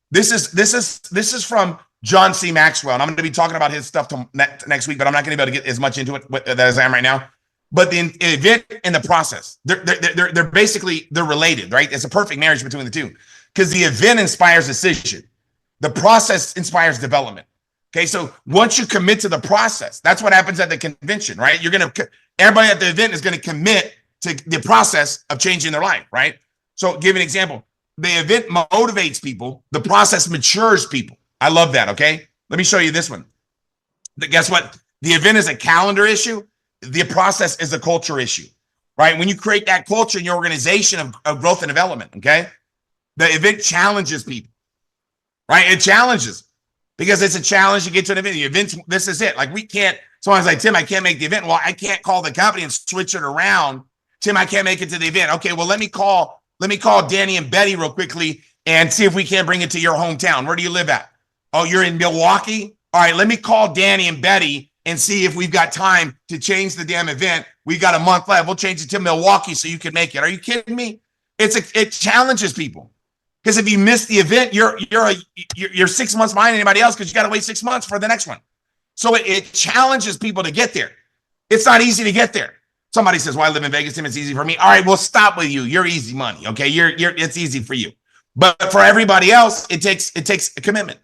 This is from John C. Maxwell, and I'm going to be talking about his stuff next week, but I'm not going to be able to get as much into it as I am right now. But the event and the process, they're basically related, right? It's a perfect marriage between the two, because the event inspires decision. The process inspires development. Okay, so once you commit to the process, that's what happens at the convention, right? Everybody at the event is going to commit to the process of changing their life, right? So give an example. The event motivates people. The process matures people. I love that, okay? Let me show you this one. Guess what? The event is a calendar issue. The process is a culture issue, right? When you create that culture in your organization of growth and development, okay? The event challenges people, right? It challenges, because it's a challenge to get to an event. The event, this is it. Like, we can't, someone's like, Tim, I can't make the event. Well, I can't call the company and switch it around. Tim, I can't make it to the event. Okay, well, let me call Danny and Betty real quickly and see if we can't bring it to your hometown. Where do you live at? Oh, you're in Milwaukee? All right, let me call Danny and Betty and see if we've got time to change the damn event. We got a month left. We'll change it to Milwaukee so you can make it. Are you kidding me? It challenges people. Because if you miss the event, you're 6 months behind anybody else, because you got to wait 6 months for the next one. So it challenges people to get there. It's not easy to get there. Somebody says, well, I live in Vegas, Tim, it's easy for me. All right, we'll stop with you. You're easy money, okay? It's easy for you. But for everybody else, it takes a commitment.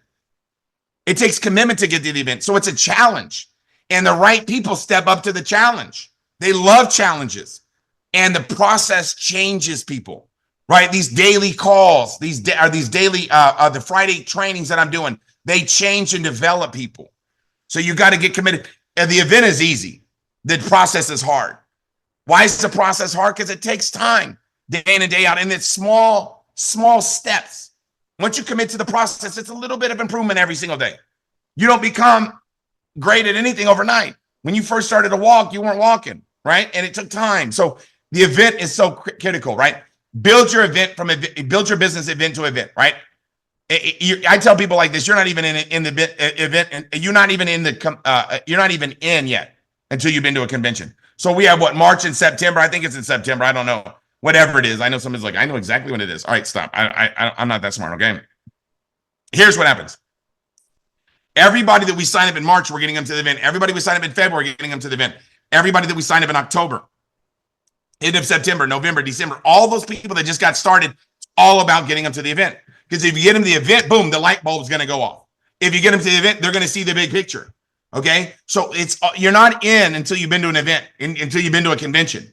It takes commitment to get to the event. So it's a challenge. And the right people step up to the challenge. They love challenges. And the process changes people, right? These daily calls, these daily, the Friday trainings that I'm doing, they change and develop people. So you got to get committed. And the event is easy. The process is hard. Why is the process hard? Because it takes time, day in and day out. And it's small steps. Once you commit to the process, it's a little bit of improvement every single day. You don't become great at anything overnight. When you first started to walk, you weren't walking, right? And it took time. So the event is so critical, right? Build your business event to event, right? I tell people like this: you're not even in the event, and you're not even in yet until you've been to a convention. So we have March and September. I think it's in September. I don't know. Whatever it is. I know somebody's like, I know exactly when it is. All right, stop. I'm not that smart, okay? Here's what happens. Everybody that we sign up in March, we're getting them to the event. Everybody we sign up in February, we're getting them to the event. Everybody that we sign up in October, end of September, November, December, all those people that just got started, it's all about getting them to the event. Because if you get them to the event, boom, the light bulb is going to go off. If you get them to the event, they're going to see the big picture. Okay? So you're not in until you've been to an event, until you've been to a convention.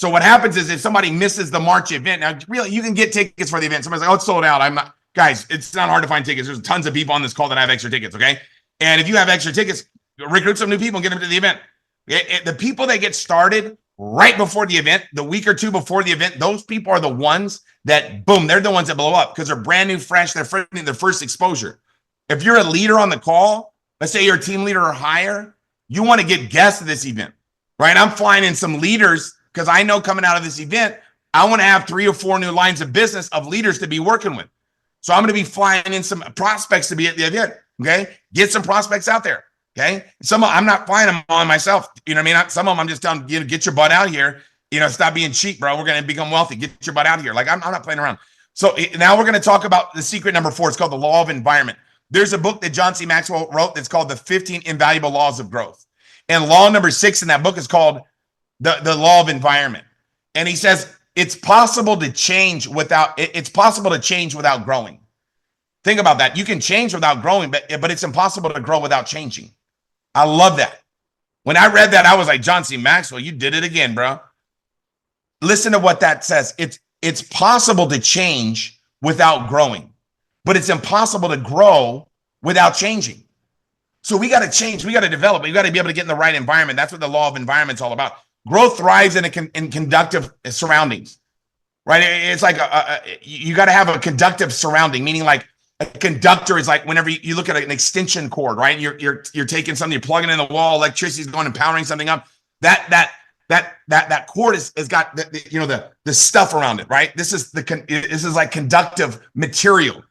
So what happens is if somebody misses the March event, now really you can get tickets for the event. Somebody's like, oh, it's sold out. I'm not, guys, it's not hard to find tickets. There's tons of people on this call that have extra tickets, okay? And if you have extra tickets, recruit some new people and get them to the event. The people that get started right before the event, the week or two before the event, those people are the ones that, boom, they're the ones that blow up because they're brand new, fresh, they're their first exposure. If you're a leader on the call, let's say you're a team leader or higher, you want to get guests to this event, right? I'm flying in some leaders because I know coming out of this event, I want to have 3 or 4 new lines of business of leaders to be working with. So I'm going to be flying in some prospects to be at the event, okay? Get some prospects out there, okay? I'm not flying them on myself, you know what I mean? Some of them I'm just telling you, get your butt out here, stop being cheap, bro. We're going to become wealthy. Get your butt out here. Like, I'm not playing around. So now we're going to talk about the secret number 4. It's called the law of environment. There's a book that John C. Maxwell wrote that's called The 15 Invaluable Laws of Growth. And law number 6 in that book is called the law of environment. And he says it's possible to change without growing. Think about that. You can change without growing, but it's impossible to grow without changing. I love that. When I read that, I was like, John C. Maxwell, you did it again, bro. Listen to what that says. It's possible to change without growing, but it's impossible to grow without changing. So we got to change. We got to develop. We got to be able to get in the right environment. That's what the law of environment is all about. Growth thrives in conductive surroundings, right? It's like you got to have a conductive surrounding, meaning like a conductor is like whenever you look at an extension cord, right? You're taking something, you're plugging in the wall, electricity's going and powering something up. That cord has got the stuff around it, right? This is like conductive material.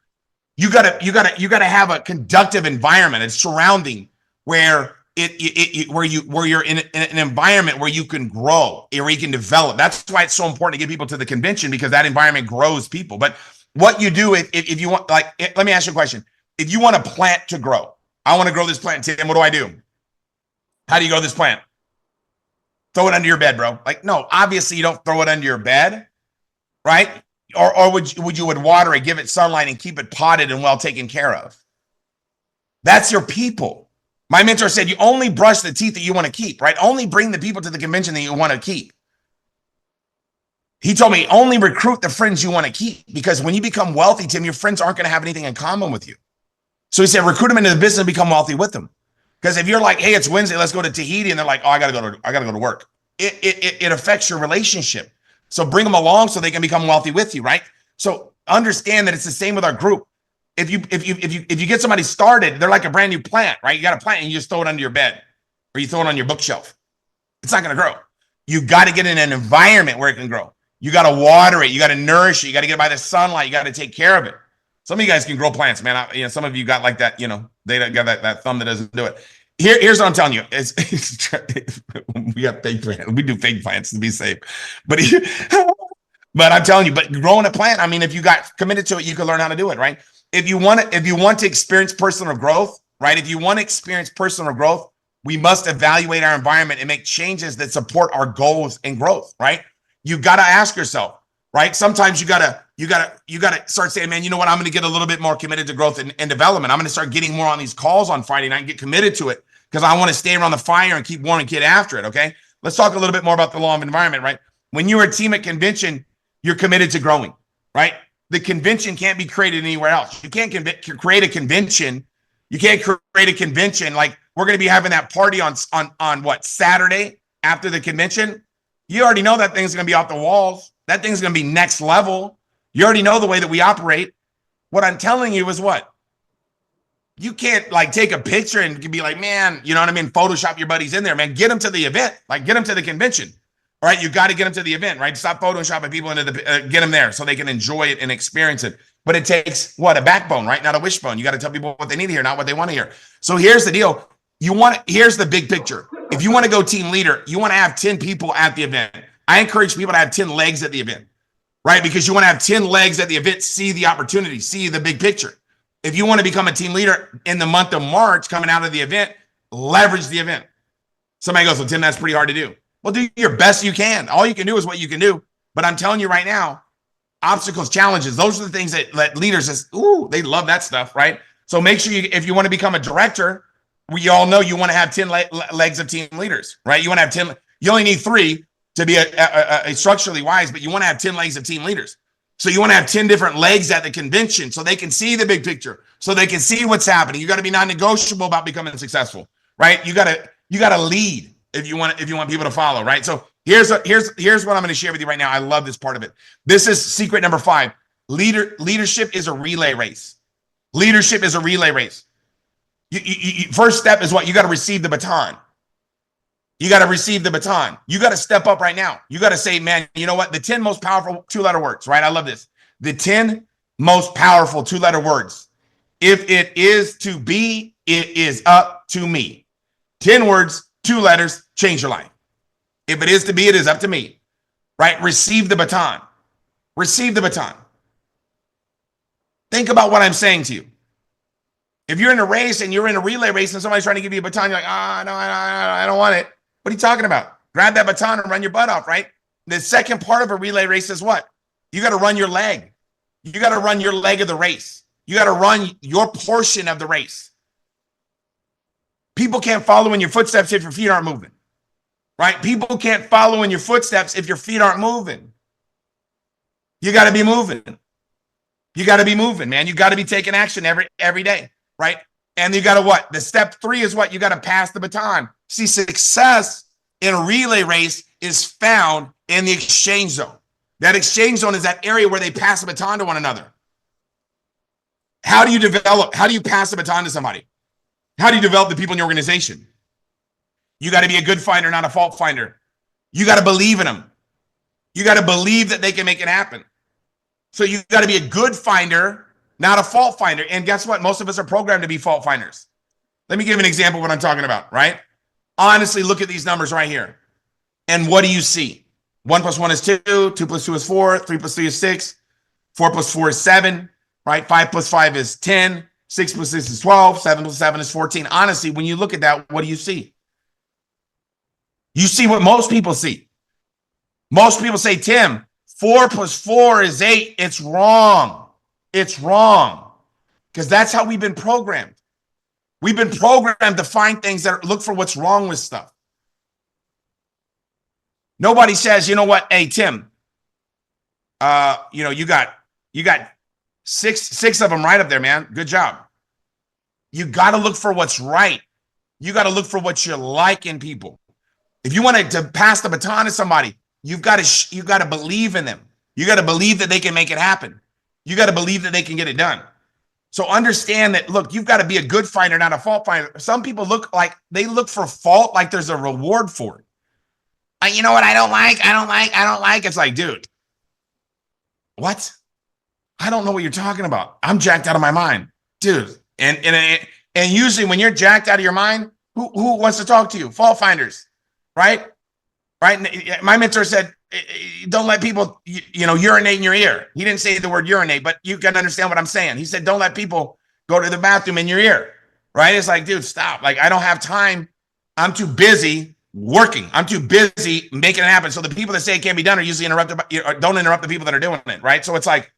You gotta have a conductive environment, a surrounding where where you're in an environment where you can grow, where you can develop. That's why it's so important to get people to the convention, because that environment grows people. But what you do if you want, like, let me ask you a question. If you want a plant to grow, I want to grow this plant, Tim, what do I do? How do you grow this plant? Throw it under your bed, bro. Like, no, obviously you don't throw it under your bed, right? Or would you water it, give it sunlight, and keep it potted and well taken care of? That's your people. My mentor said you only brush the teeth that you want to keep, right? Only bring the people to the convention that you want to keep. He told me only recruit the friends you want to keep, because when you become wealthy, Tim, your friends aren't going to have anything in common with you. So he said recruit them into the business and become wealthy with them. Because if you're like, hey, it's Wednesday, let's go to Tahiti, and they're like, oh, I gotta go to work. It affects your relationship. So bring them along so they can become wealthy with you, right? So understand that it's the same with our group. If you get somebody started, they're like a brand new plant, right? You got a plant and you just throw it under your bed, or you throw it on your bookshelf. It's not going to grow. You got to get in an environment where it can grow. You got to water it. You got to nourish it. You got to get it by the sunlight. You got to take care of it. Some of you guys can grow plants, man. Some of you got like that, they got that thumb that doesn't do it. Here's what I'm telling you. We have fake plants. We do fake plants to be safe. But I'm telling you, but growing a plant, I mean, if you got committed to it, you can learn how to do it, right? If you want to experience personal growth, right? If you want to experience personal growth, we must evaluate our environment and make changes that support our goals and growth, right? You got to ask yourself, right? Sometimes you got to start saying, man, you know what? I'm going to get a little bit more committed to growth and development. I'm going to start getting more on these calls on Friday night and get committed to it, because I want to stay around the fire and keep warm and get after it, okay? Let's talk a little bit more about the law of environment, right? When you're a team at convention, you're committed to growing, right? The convention can't be created anywhere else. You can't create a convention. You can't create a convention like we're going to be having that party on what, Saturday after the convention. You already know that thing's going to be off the walls. That thing's going to be next level. You already know the way that we operate. What I'm telling you is what? You can't like take a picture and be like, man, you know what I mean? Photoshop your buddies in there, man. Get them to the event. Like, get them to the convention. All right, you got to get them to the event, right? Stop photoshopping people into get them there so they can enjoy it and experience it. But it takes what? A backbone, right? Not a wishbone. You got to tell people what they need to hear, not what they want to hear. So here's the deal. Here's the big picture. If you want to go team leader, you want to have 10 people at the event. I encourage people to have 10 legs at the event, right? Because you want to have 10 legs at the event, see the opportunity, see the big picture. If you want to become a team leader in the month of March coming out of the event, leverage the event. Somebody goes, well, Tim, that's pretty hard to do. Well, do your best you can. All you can do is what you can do. But I'm telling you right now, obstacles, challenges, those are the things that leaders they love that stuff, right? So make sure if you want to become a director, we all know you want to have 10 legs of team leaders, right? You want to have 10, you only need 3, to be a structurally wise, but you want to have 10 legs of team leaders. So you want to have 10 different legs at the convention so they can see the big picture, so they can see what's happening. You got to be non-negotiable about becoming successful, right? You got to lead if you want people to follow, right? So here's what I'm going to share with you right now. I love this part of it. This is secret number 5. Leadership is a relay race. Leadership is a relay race. First step is what? You got to receive the baton. You got to receive the baton. You got to step up right now. You got to say, man, you know what? The 10 most powerful 2-letter words, right? I love this. The 10 most powerful 2-letter words. If it is to be, it is up to me. 10 words, 2 letters, change your life. If it is to be, it is up to me, right? Receive the baton. Receive the baton. Think about what I'm saying to you. If you're in a race and you're in a relay race and somebody's trying to give you a baton, you're like, no, I don't want it. What are you talking about? Grab that baton and run your butt off, right? The second part of a relay race is what? You got to run your leg. You got to run your leg of the race. You got to run your portion of the race. People can't follow in your footsteps if your feet aren't moving, right? People can't follow in your footsteps if your feet aren't moving. You got to be moving. You got to be moving, man. You got to be taking action every day, right? And you got to what? The step 3 is what? You got to pass the baton. See, success in a relay race is found in the exchange zone. That exchange zone is that area where they pass the baton to one another. How do you develop? How do you pass the baton to somebody? How do you develop the people in your organization? You got to be a good finder, not a fault finder. You got to believe in them. You got to believe that they can make it happen. So you got to be a good finder, not a fault finder. And guess what? Most of us are programmed to be fault finders. Let me give an example of what I'm talking about, right? Honestly, look at these numbers right here. And what do you see? 1 + 1 is 2, 2 + 2 is 4, 3 + 3 is 6, 4 + 4 is 7, right? 5 + 5 is 10, 6 + 6 is 12, 7 + 7 is 14. Honestly, when you look at that, what do you see? You see what most people see. Most people say, Tim, 4 + 4 is 8. It's wrong. It's wrong. Because that's how we've been programmed. We've been programmed to find things that look for what's wrong with stuff. Nobody says, you know what? Hey, Tim, you got six of them right up there, man. Good job. You got to look for what's right. You got to look for what you like in people. If you want to pass the baton to somebody, you've got to believe in them. You got to believe that they can make it happen. You got to believe that they can get it done. So understand that, look, you've got to be a good finder, not a fault finder. Some people look for fault like there's a reward for it. You know what? I don't like. It's like, dude, what? I don't know what you're talking about. I'm jacked out of my mind, dude. And usually when you're jacked out of your mind, who wants to talk to you? Fault finders, right? Right. My mentor said, don't let people, urinate in your ear. He didn't say the word urinate, but you can understand what I'm saying. He said, don't let people go to the bathroom in your ear. Right. It's like, dude, stop. Like, I don't have time. I'm too busy working. I'm too busy making it happen. So the people that say it can't be done are usually don't interrupt the people that are doing it. Right. So it's like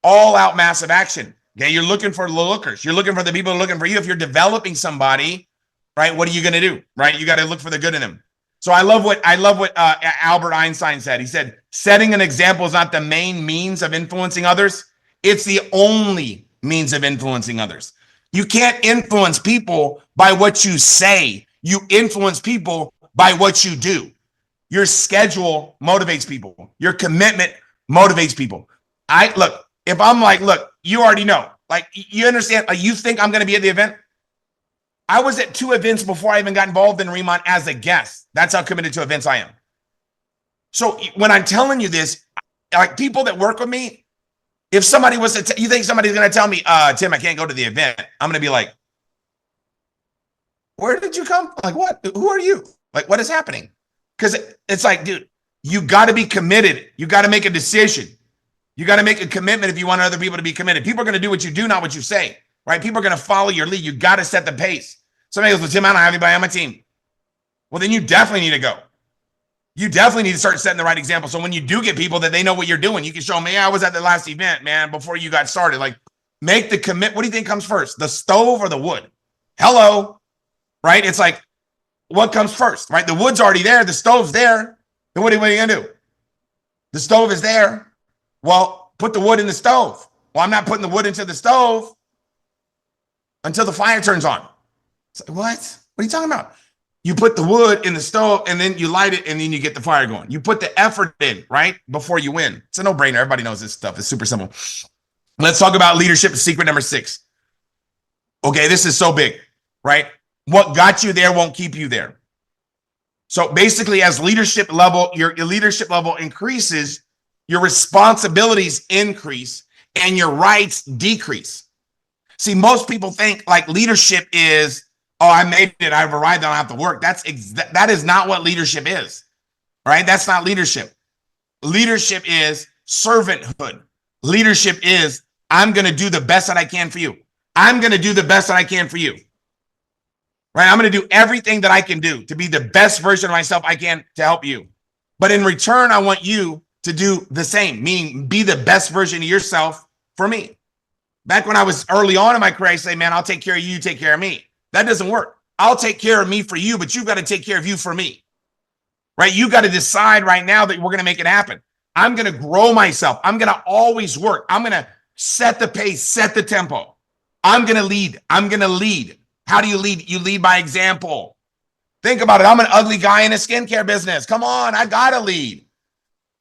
all out massive action. Okay. You're looking for the lookers. You're looking for the people looking for you. If you're developing somebody, right, what are you going to do? Right. You got to look for the good in them. So I love what Albert Einstein said. He said, setting an example is not the main means of influencing others. It's the only means of influencing others. You can't influence people by what you say. You influence people by what you do. Your schedule motivates people. Your commitment motivates people. If I'm like, look, you already know, like, you understand, like, you think I'm going to be at the event? I was at 2 events before I even got involved in Remont as a guest. That's how committed to events I am. So when I'm telling you this, like, people that work with me, if somebody was to, you think somebody's going to tell me, Tim, I can't go to the event. I'm going to be like, where did you come? Like, what? Who are you? Like, what is happening? Because it's like, dude, you got to be committed. You got to make a decision. You got to make a commitment if you want other people to be committed. People are going to do what you do, not what you say, right? People are going to follow your lead. You got to set the pace. Somebody goes, well, Tim, I don't have anybody on my team. Well, then you definitely need to go. You definitely need to start setting the right example. So when you do get people that they know what you're doing, you can show them, hey, I was at the last event, man, before you got started. Like, make the commit. What do you think comes first? The stove or the wood? Hello, right? It's like, what comes first, right? The wood's already there. The stove's there. Then what are you going to do? The stove is there. Well, put the wood in the stove. Well, I'm not putting the wood into the stove until the fire turns on. It's like, what? What are you talking about? You put the wood in the stove and then you light it and then you get the fire going. You put the effort in, right? Before you win. It's a no-brainer. Everybody knows this stuff. It's super simple. Let's talk about leadership. Secret number 6. Okay, this is so big, right? What got you there won't keep you there. So basically, as leadership level, your leadership level increases, your responsibilities increase, and your rights decrease. See, most people think like leadership is, oh, I made it, I've arrived, I don't have to work. That is not what leadership is, right? That's not leadership. Leadership is servanthood. Leadership is, I'm going to do the best that I can for you. I'm going to do the best that I can for you. Right? I'm going to do everything that I can do to be the best version of myself I can to help you. But in return, I want you to do the same, meaning be the best version of yourself for me. Back when I was early on in my career, I say, man, I'll take care of you, you take care of me. That doesn't work. I'll take care of me for you, but you've got to take care of you for me. Right? You got to decide right now that we're going to make it happen. I'm going to grow myself. I'm going to always work. I'm going to set the pace, set the tempo. I'm going to lead. I'm going to lead. How do you lead? You lead by example. Think about it. I'm an ugly guy in a skincare business. Come on, I got to lead.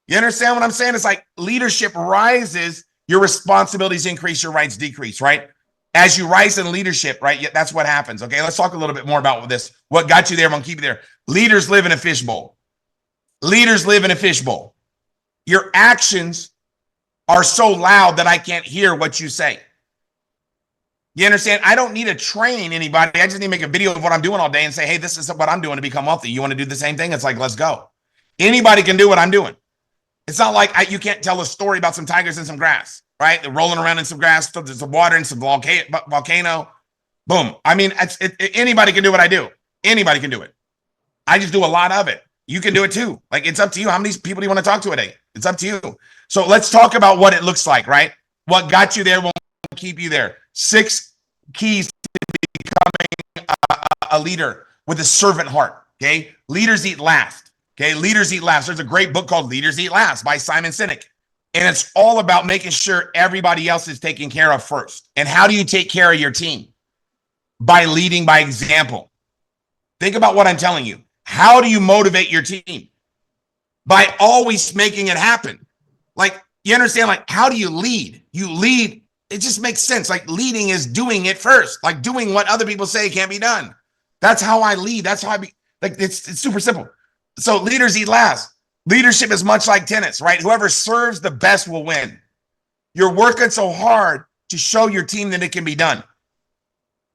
You understand what I'm saying? It's like leadership rises, your responsibilities increase, your rights decrease, right? As you rise in leadership, right? That's what happens. Okay, let's talk a little bit more about this. What got you there won't keep you there. Leaders live in a fishbowl. Leaders live in a fishbowl. Your actions are so loud that I can't hear what you say. You understand? I don't need to train anybody. I just need to make a video of what I'm doing all day and say, hey, this is what I'm doing to become wealthy. You want to do the same thing? It's like, let's go. Anybody can do what I'm doing. It's not like you can't tell a story about some tigers in some grass, right? They're rolling around in some grass, there's some water and some volcano. Boom. I mean, anybody can do what I do. Anybody can do it. I just do a lot of it. You can do it too. Like, it's up to you. How many people do you want to talk to a day? It's up to you. So let's talk about what it looks like, right? What got you there won't keep you there. 6 keys to becoming a leader with a servant heart. Okay. Leaders eat last. Okay. Leaders eat last. There's a great book called Leaders Eat Last by Simon Sinek. And it's all about making sure everybody else is taken care of first. And how do you take care of your team? By leading by example. Think about what I'm telling you. How do you motivate your team? By always making it happen. Like, you understand, like, how do you lead? You lead. It just makes sense. Like, leading is doing it first, like doing what other people say can't be done. That's how I lead. That's how I be. Like, it's super simple. So leaders eat last. Leadership is much like tennis, right? Whoever serves the best will win. You're working so hard to show your team that it can be done,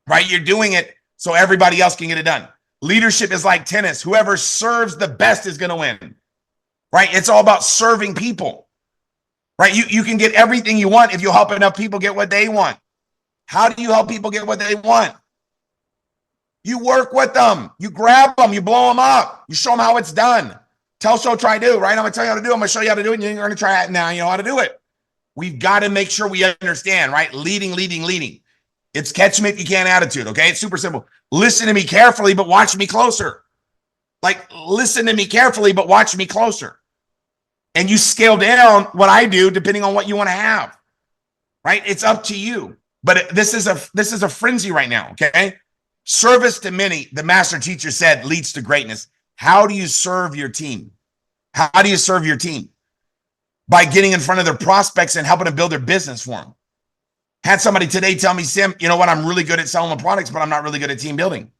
right? You're doing it so everybody else can get it done. Leadership is like tennis. Whoever serves the best is going to win, right? It's all about serving people. Right? You can get everything you want if you help enough people get what they want. How do you help people get what they want? You work with them. You grab them. You blow them up. You show them how it's done. Tell, show, try, do, right? I'm going to tell you how to do it. I'm going to show you how to do it. And you're going to try it now. You know how to do it. We've got to make sure we understand, right? Leading. It's catch me if you can attitude, okay? It's super simple. Listen to me carefully, but watch me closer. Like, listen to me carefully, but watch me closer. And you scale down what I do depending on what you want to have, right? It's up to you. But this is a frenzy right now, okay? Service to many, the master teacher said, leads to greatness. How do you serve your team? How do you serve your team? By getting in front of their prospects and helping them build their business for them. Had somebody today tell me, Sim, you know what? I'm really good at selling the products, but I'm not really good at team building.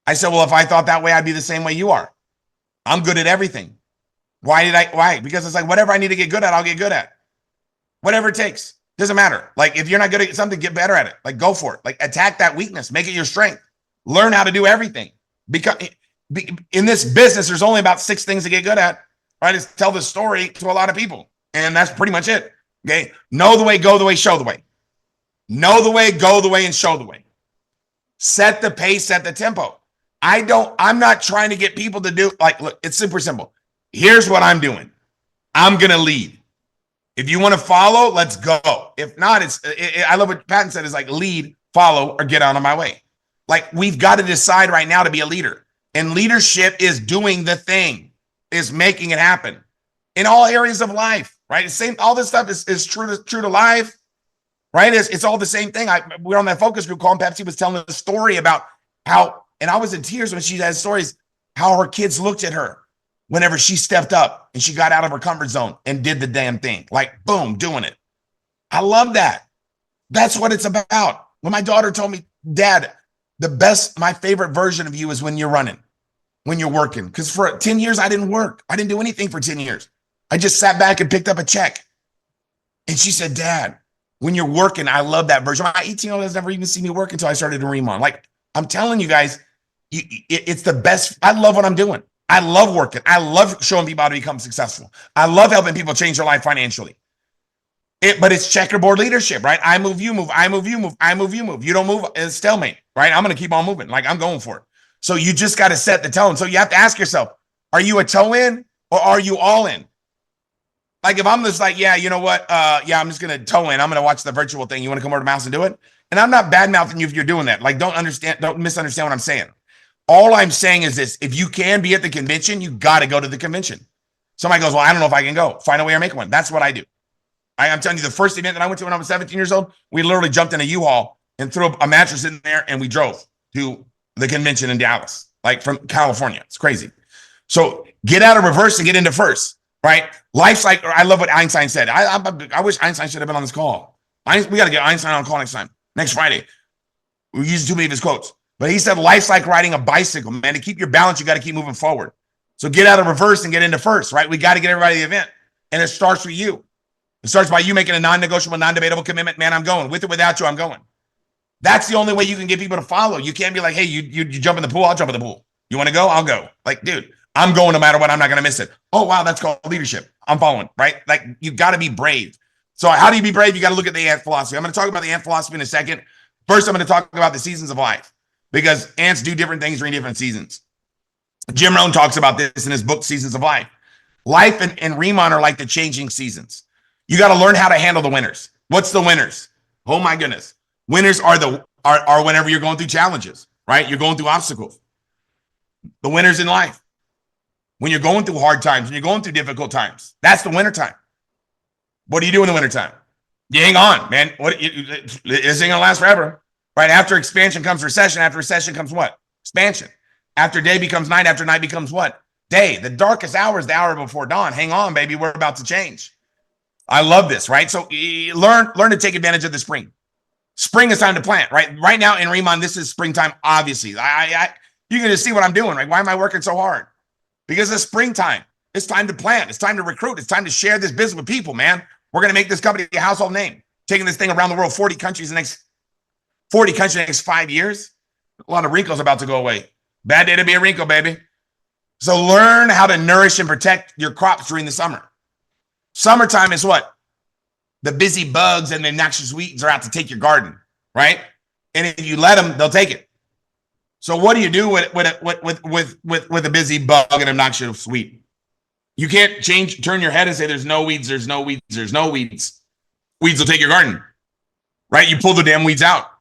I said, well, if I thought that way, I'd be the same way you are. I'm good at everything. Why? Because it's like, whatever I need to get good at, I'll get good at. Whatever it takes. Doesn't matter. Like, if you're not good at something, get better at it. Like, go for it. Like, attack that weakness. Make it your strength. Learn how to do everything. Because in this business, there's only about 6 things to get good at. Right? Is tell the story to a lot of people. And that's pretty much it. Okay? Know the way, go the way, show the way. Know the way, go the way, and show the way. Set the pace, set the tempo. I'm not trying to get people to do, like, look, it's super simple. Here's what I'm doing. I'm going to lead. If you want to follow, let's go. If not, I love what Patton said, is like, lead, follow, or get out of my way. Like, we've got to decide right now to be a leader. And leadership is doing the thing. is making it happen in all areas of life, right? The same, all this stuff is true to life, right? It's all the same thing. We're on that focus group call, and Pepsi was telling a story about how, and I was in tears when she had stories, how her kids looked at her whenever she stepped up and she got out of her comfort zone and did the damn thing, like boom, doing it. I love that. That's what it's about. When my daughter told me, Dad, my favorite version of you is when you're running, when you're working. Because for 10 years, I didn't work. I didn't do anything for 10 years. I just sat back and picked up a check. And she said, Dad, when you're working, I love that version. My 18-year-old has never even seen me work until I started to Remon. Like, I'm telling you guys, it's the best. I love what I'm doing. I love working. I love showing people how to become successful. I love helping people change their life financially. But it's checkerboard leadership, right? I move, you move, I move, you move, I move, you move. You don't move, it's stalemate, right? I'm going to keep on moving. Like, I'm going for it. So you just got to set the tone. So you have to ask yourself, are you a toe in or are you all in? Like, if I'm just like, yeah, you know what? I'm just going to toe in. I'm going to watch the virtual thing. You want to come over to my house and do it? And I'm not bad mouthing you if you're doing that. Like, don't misunderstand what I'm saying. All I'm saying is this: if you can be at the convention, you got to go to the convention. Somebody goes, well, I don't know if I can go. Find a way or make one. That's what I do. I'm telling you, the first event that I went to when I was 17 years old, we literally jumped in a U-Haul and threw a mattress in there, and we drove to the convention in Dallas, like from California. It's crazy. So get out of reverse and get into first, right? Life's like, I love what Einstein said. I wish Einstein should have been on this call. We got to get Einstein on call next Friday. We're using too many of his quotes. But he said, life's like riding a bicycle, man. To keep your balance, you got to keep moving forward. So get out of reverse and get into first, right? We got to get everybody to the event. And it starts with you. It starts by you making a non-negotiable, non-debatable commitment. Man, I'm going. With or without you, I'm going. That's the only way you can get people to follow. You can't be like, hey, you jump in the pool, I'll jump in the pool. You want to go? I'll go. Like, dude, I'm going no matter what. I'm not going to miss it. Oh, wow, that's called leadership. I'm following, right? Like, you got to be brave. So how do you be brave? You got to look at the ant philosophy. I'm going to talk about the ant philosophy in a second. First, I'm going to talk about the seasons of life, because ants do different things during different seasons. Jim Rohn talks about this in his book, Seasons of Life. Life and Remon are like the changing seasons. You got to learn how to handle the winners. What's the winners? Oh my goodness. Winners are whenever you're going through challenges, right? You're going through obstacles. The winners in life. When you're going through hard times, when you're going through difficult times, that's the winter time. What do you do in the winter time? You hang on, man. This ain't gonna last forever, right? After expansion comes recession. After recession comes what? Expansion. After day becomes night. After night becomes what? Day. The darkest hour is the hour before dawn. Hang on, baby. We're about to change. I love this, right? So learn to take advantage of the spring. Spring is time to plant, right? Right now in Remon, this is springtime, obviously. You can just see what I'm doing, right? Why am I working so hard? Because it's springtime. It's time to plant. It's time to recruit. It's time to share this business with people, man. We're going to make this company a household name. Taking this thing around the world, 40 countries in the next 5 years. A lot of wrinkles about to go away. Bad day to be a wrinkle, baby. So learn how to nourish and protect your crops during the summer. Summertime is what? The busy bugs and the noxious weeds are out to take your garden, right? And if you let them, they'll take it. So what do you do with a busy bug and a noxious weed? You can't turn your head and say there's no weeds, there's no weeds, there's no weeds. Weeds will take your garden, right? You pull the damn weeds out,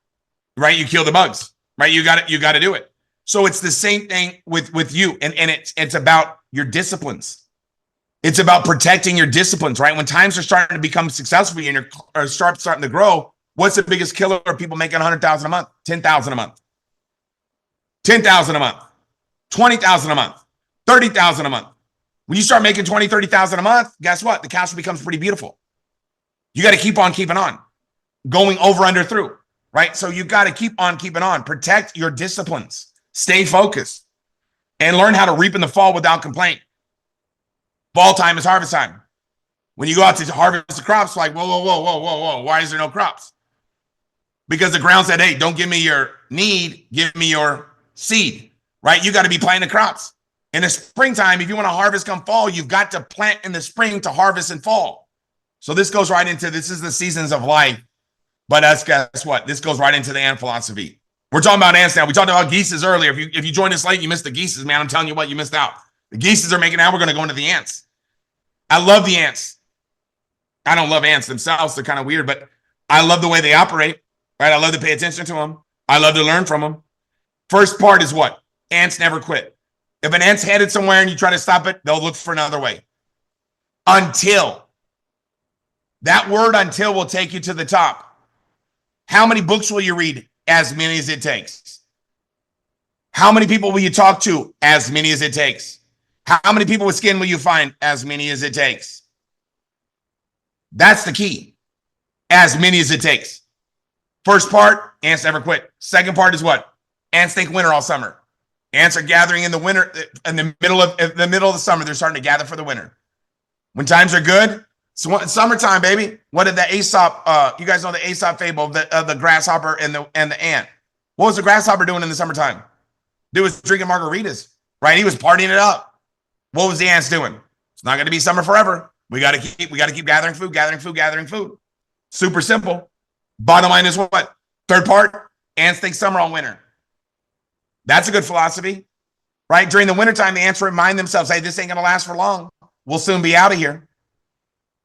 right? You kill the bugs, right? You got to do it. So it's the same thing with you, and it's about your disciplines. It's about protecting your disciplines, right? When times are starting to become successful for you and you're starting to grow, what's the biggest killer of people making $100,000 a month? $10,000 a month. $10,000 a month. $20,000 a month. $30,000 a month. When you start making $20,000, $30,000 a month, guess what? The castle becomes pretty beautiful. You got to keep on keeping on. Going over, under, through, right? So you got to keep on keeping on. Protect your disciplines. Stay focused. And learn how to reap in the fall without complaint. Fall time is harvest time. When you go out to harvest the crops, like, whoa. Why is there no crops? Because the ground said, hey, don't give me your need, give me your seed, right? You got to be planting the crops. In the springtime, if you want to harvest come fall, you've got to plant in the spring to harvest in fall. So this goes right into, this is the seasons of life. But guess what? This goes right into the ant philosophy. We're talking about ants now. We talked about geeses earlier. If you joined us late, you missed the geeses, man. I'm telling you what, you missed out. The geeses are making, now we're going to go into the ants. I love the ants. I don't love ants themselves. They're kind of weird, but I love the way they operate, right? I love to pay attention to them. I love to learn from them. First part is what? Ants never quit. If an ant's headed somewhere and you try to stop it, they'll look for another way. Until. That word until will take you to the top. How many books will you read? As many as it takes. How many people will you talk to? As many as it takes. How many people with skin will you find? As many as it takes. That's the key. As many as it takes. First part, ants never quit. Second part is what? Ants think winter all summer. Ants are gathering in the winter, in the middle of the summer. They're starting to gather for the winter. When times are good, summertime, baby. What did the Aesop? You guys know the Aesop fable of the grasshopper and the ant. What was the grasshopper doing in the summertime? Dude was drinking margaritas, right? He was partying it up. What was the ants doing? It's not going to be summer forever. We got to keep gathering food. Super simple. Bottom line is what? Third part, ants think summer on winter. That's a good philosophy, right? During the wintertime, the ants remind themselves, hey, this ain't going to last for long. We'll soon be out of here.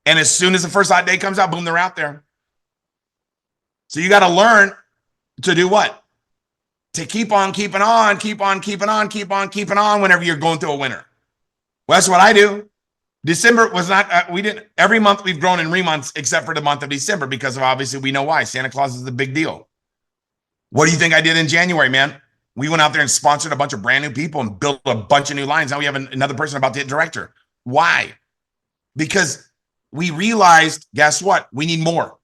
And as soon as the first hot day comes out, boom, they're out there. So you got to learn to do what? To keep on keeping on whenever you're going through a winter. Well, that's what I do. December was not, we didn't, every month we've grown in months except for the month of December because of obviously we know why. Santa Claus is the big deal. What do you think I did in January, man? We went out there and sponsored a bunch of brand new people and built a bunch of new lines. Now we have another person about to hit director. Why? Because we realized, guess what? We need more.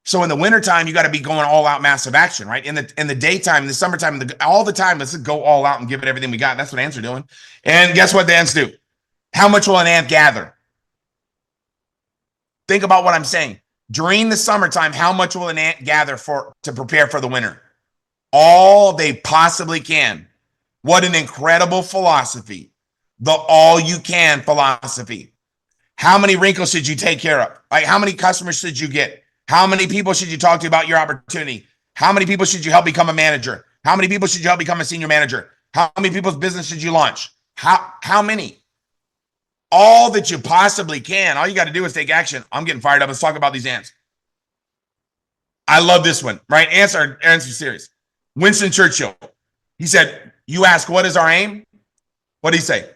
So in the wintertime, you got to be going all out massive action, right? In the daytime, in the summertime, all the time, let's go all out and give it everything we got. That's what ants are doing. And guess what the ants do? How much will an ant gather? Think about what I'm saying. During the summertime, how much will an ant gather to prepare for the winter? All they possibly can. What an incredible philosophy. The all you can philosophy. How many wrinkles should you take care of? Like how many customers should you get? How many people should you talk to about your opportunity? How many people should you help become a manager? How many people should you help become a senior manager? How many people's business should you launch? How many? All that you possibly can. All you got to do is take action. I'm getting fired up. Let's talk about these ants. I love this one, right? Ants are serious. Winston Churchill, he said, you ask, what is our aim? What did he say?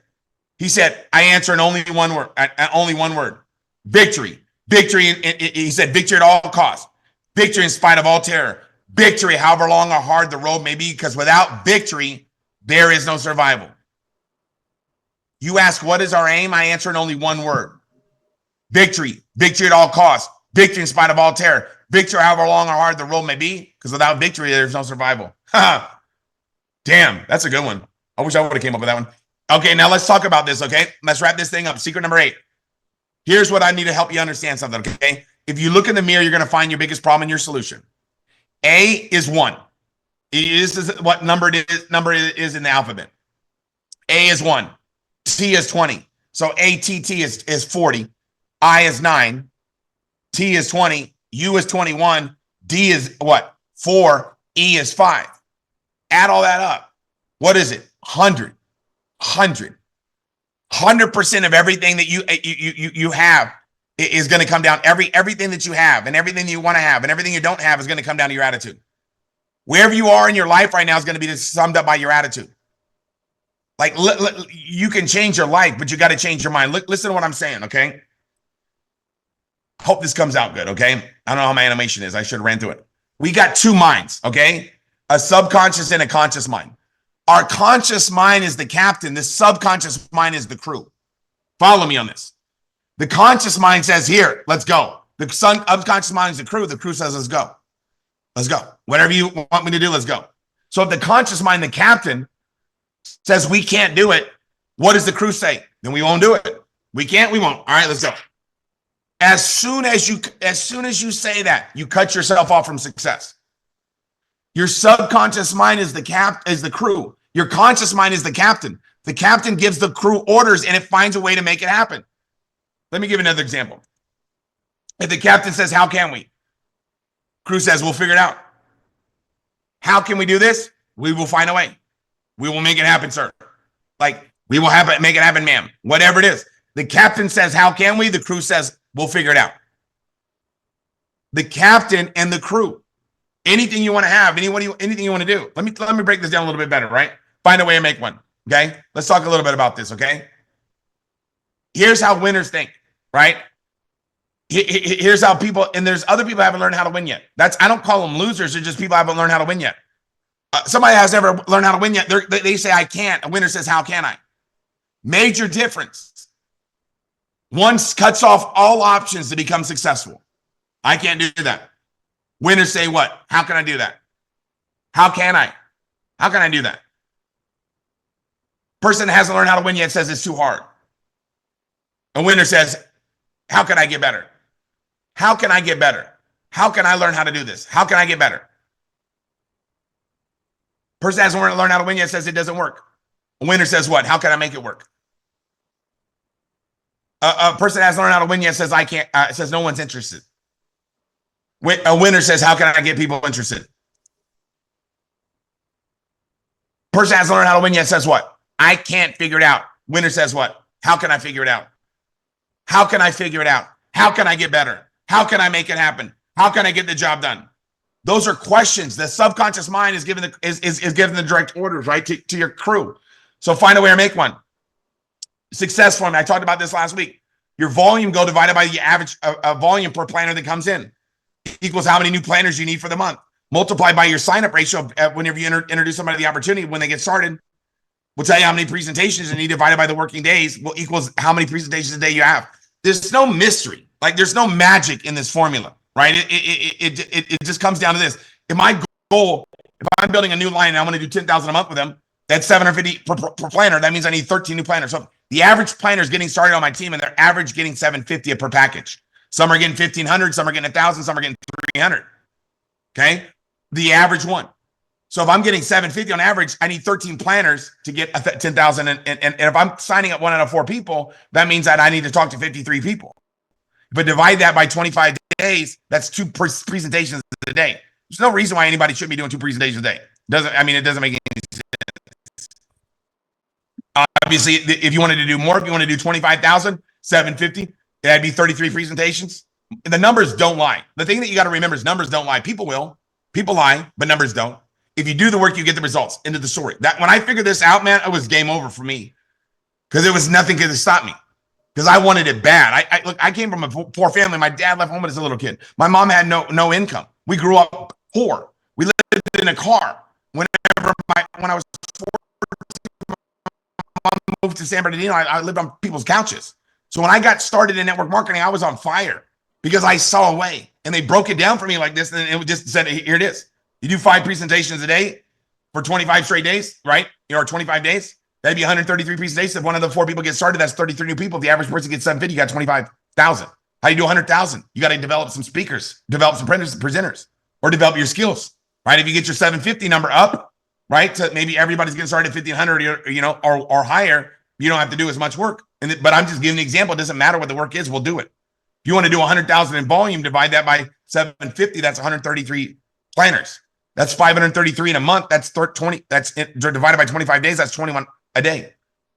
He said, I answer in only one word, victory. Victory, he said, victory at all costs. Victory in spite of all terror. Victory, however long or hard the road may be, because without victory, there is no survival. You ask, what is our aim? I answer in only one word. Victory. Victory at all costs. Victory in spite of all terror. Victory, however long or hard the road may be, because without victory, there's no survival. Damn, that's a good one. I wish I would have came up with that one. Okay, now let's talk about this, okay? Let's wrap this thing up. Secret number 8. Here's what I need to help you understand something, okay? If you look in the mirror, you're going to find your biggest problem and your solution. A is 1. It is what number it is in the alphabet. A is 1. T is 20. So ATT is 40. I is 9. T is 20. U is 21. D is what? 4. E is 5. Add all that up. What is it? 100. 100% of everything that you have is going to come down. Everything that you have and everything you want to have and everything you don't have is going to come down to your attitude. Wherever you are in your life right now is going to be summed up by your attitude. Like you can change your life, but you got to change your mind. Listen to what I'm saying, okay? Hope this comes out good, okay? I don't know how my animation is. I should have ran through it. We got 2 minds, okay? A subconscious and a conscious mind. Our conscious mind is the captain. The subconscious mind is the crew. Follow me on this. The conscious mind says, here, let's go. The subconscious mind is the crew. The crew says, let's go. Let's go. Whatever you want me to do, let's go. So if the conscious mind, the captain, says we can't do it, what does the crew say? Then we won't do it. We can't, we won't. All right, let's go. As soon as you say that, you cut yourself off from success. Your subconscious mind is the crew. Your conscious mind is the captain. The captain gives the crew orders and it finds a way to make it happen. Let me give another example. If the captain says, how can we? Crew says, we'll figure it out. How can we do this? We will find a way. We will make it happen, sir. Like, we will make it happen, ma'am. Whatever it is. The captain says, how can we? The crew says, we'll figure it out. The captain and the crew. Anything you want to have, anything you want to do. Let me break this down a little bit better, right? Find a way to make one. Okay. Let's talk a little bit about this. Okay. Here's how winners think, right? Here's how people, and there's other people who haven't learned how to win yet. I don't call them losers. They're just people who haven't learned how to win yet. Somebody has never learned how to win yet. They say, I can't. A winner says, how can I? Major difference. One cuts off all options to become successful. I can't do that. Winners say what? How can I do that? How can I? How can I do that? Person that hasn't learned how to win yet says it's too hard. A winner says, how can I get better? How can I get better? How can I learn how to do this? How can I get better? Person that hasn't learned how to win yet says it doesn't work. A winner says what? How can I make it work? A person that hasn't learned how to win yet says I can't. Says no one's interested. A winner says, how can I get people interested? Person that hasn't learned how to win yet says what? I can't figure it out. Winner says what? How can I figure it out? How can I figure it out? How can I get better? How can I make it happen? How can I get the job done? Those are questions. The subconscious mind is giving the direct orders, right, to your crew. So find a way to make one. Success formula. I talked about this last week. Your volume goal divided by the average volume per planner that comes in equals how many new planners you need for the month. Multiplied by your sign-up ratio whenever you introduce somebody the opportunity when they get started. We'll tell you how many presentations you need divided by the working days equals how many presentations a day you have. There's no mystery. Like there's no magic in this formula, right? It just comes down to this. If my goal, if I'm building a new line and I want to do 10,000 a month with them, that's 750 per planner. That means I need 13 new planners. So the average planner is getting started on my team and they're average getting 750 per package. Some are getting 1,500, some are getting 1,000, some are getting 300. Okay. The average one. So if I'm getting 750 on average, I need 13 planners to get 10,000. And if I'm signing up 1 out of 4 people, that means that I need to talk to 53 people. But divide that by 25 days, that's 2 presentations a day. There's no reason why anybody should be doing 2 presentations a day. It doesn't make any sense. Obviously, if you wanted to do more, if you want to do 25,000, 750, that'd be 33 presentations. The numbers don't lie. The thing that you got to remember is numbers don't lie. People will. People lie, but numbers don't. If you do the work, you get the results. Into the story. That when I figured this out, man, it was game over for me because there was nothing could stop me because I wanted it bad. I came from a poor family. My dad left home as a little kid. My mom had no income. We grew up poor. We lived in a car. When I was 4, my mom moved to San Bernardino. I lived on people's couches. So when I got started in network marketing, I was on fire because I saw a way, and they broke it down for me like this, and it just said, "Here it is." You do 5 presentations a day for 25 straight days, right? Or 25 days. That'd be 133 presentations. If 1 of the 4 people get started, that's 33 new people. If the average person gets 750, you got 25,000. How do you do 100,000? You got to develop some speakers, develop some presenters, or develop your skills, right? If you get your 750 number up, right, to maybe everybody's getting started at 1,500, or higher, you don't have to do as much work. But I'm just giving an example. It doesn't matter what the work is. We'll do it. If you want to do 100,000 in volume, divide that by 750. That's 133 planners. That's 533 in a month. That's 20. That's divided by 25 days. That's 21 a day.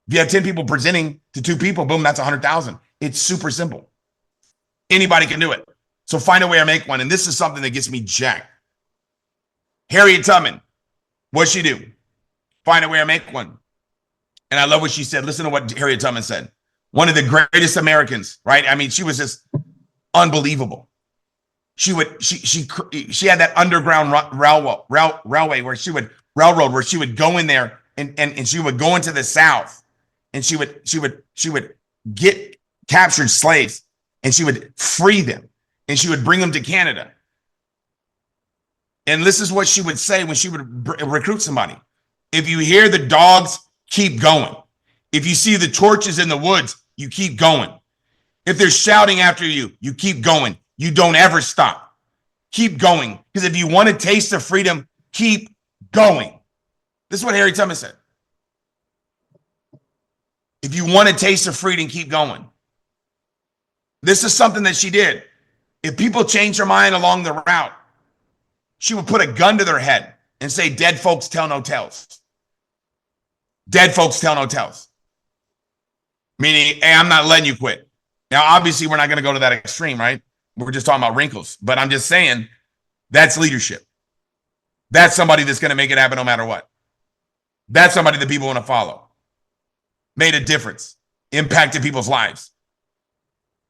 If you have 10 people presenting to 2 people, boom, that's 100,000. It's super simple. Anybody can do it. So find a way to make one. And this is something that gets me jacked. Harriet Tubman, what'd she do? Find a way to make one. And I love what she said. Listen to what Harriet Tubman said. One of the greatest Americans, right? I mean, she was just unbelievable. She had that underground railway where she would go in there and she would go into the South and she would get captured slaves and she would free them and she would bring them to Canada. And this is what she would say when she would recruit somebody. If you hear the dogs, keep going. If you see the torches in the woods, you keep going. If they're shouting after you, you keep going. You don't ever stop. Keep going. Because if you want a taste of freedom, keep going. This is what Harriet Tubman said. If you want a taste of freedom, keep going. This is something that she did. If people change their mind along the route, she would put a gun to their head and say, dead folks tell no tales. Dead folks tell no tales. Meaning, hey, I'm not letting you quit. Now, obviously, we're not going to go to that extreme, right? We're just talking about wrinkles. But I'm just saying, that's leadership. That's somebody that's going to make it happen no matter what. That's somebody that people want to follow. Made a difference, impacted people's lives.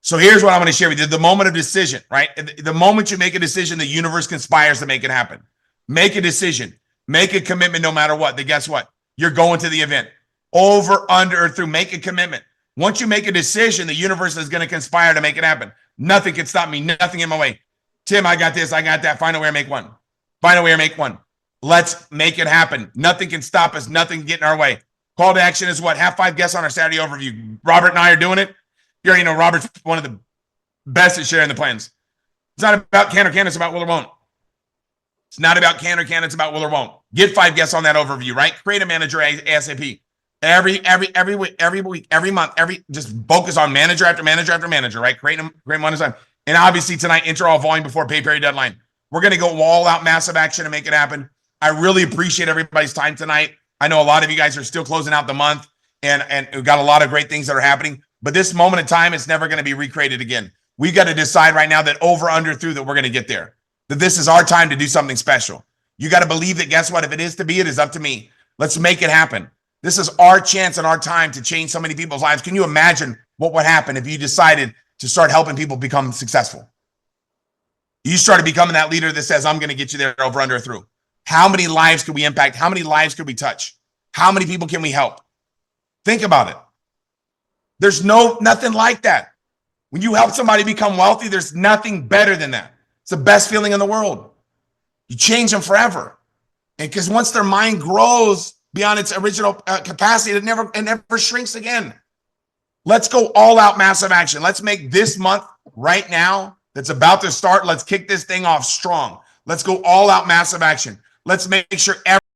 So here's what I'm going to share with you. The moment of decision, right? The moment you make a decision, the universe conspires to make it happen. Make a decision. Make a commitment no matter what. Then guess what? You're going to the event. Over, under, or through. Make a commitment. Once you make a decision, the universe is going to conspire to make it happen. Nothing can stop me. Nothing in my way. Tim, I got this. I got that. Find a way to make one. Find a way to make one. Let's make it happen. Nothing can stop us. Nothing can get in our way. Call to action is what? Have 5 guests on our Saturday overview. Robert and I are doing it. You already know Robert's one of the best at sharing the plans. It's not about can or can. It's about will or won't. It's not about can or can. It's about will or won't. Get 5 guests on that overview, right? Create a manager ASAP. Every week, every month, just focus on manager after manager after manager, right? Create one at a time. And obviously tonight, enter all volume before pay period deadline. We're going to go all out massive action to make it happen. I really appreciate everybody's time tonight. I know a lot of you guys are still closing out the month and we've got a lot of great things that are happening, but this moment in time, it's never going to be recreated again. We got to decide right now that over, under, through, that we're going to get there, that this is our time to do something special. You got to believe that, guess what? If it is to be, it is up to me. Let's make it happen. This is our chance and our time to change so many people's lives. Can you imagine what would happen if you decided to start helping people become successful? You started becoming that leader that says, I'm going to get you there over, under, through. How many lives could we impact? How many lives could we touch? How many people can we help? Think about it. There's nothing like that. When you help somebody become wealthy, there's nothing better than that. It's the best feeling in the world. You change them forever. And because once their mind grows beyond its original capacity, it never shrinks again. Let's go all out massive action. Let's make this month right now that's about to start. Let's kick this thing off strong. Let's go all out massive action. Let's make sure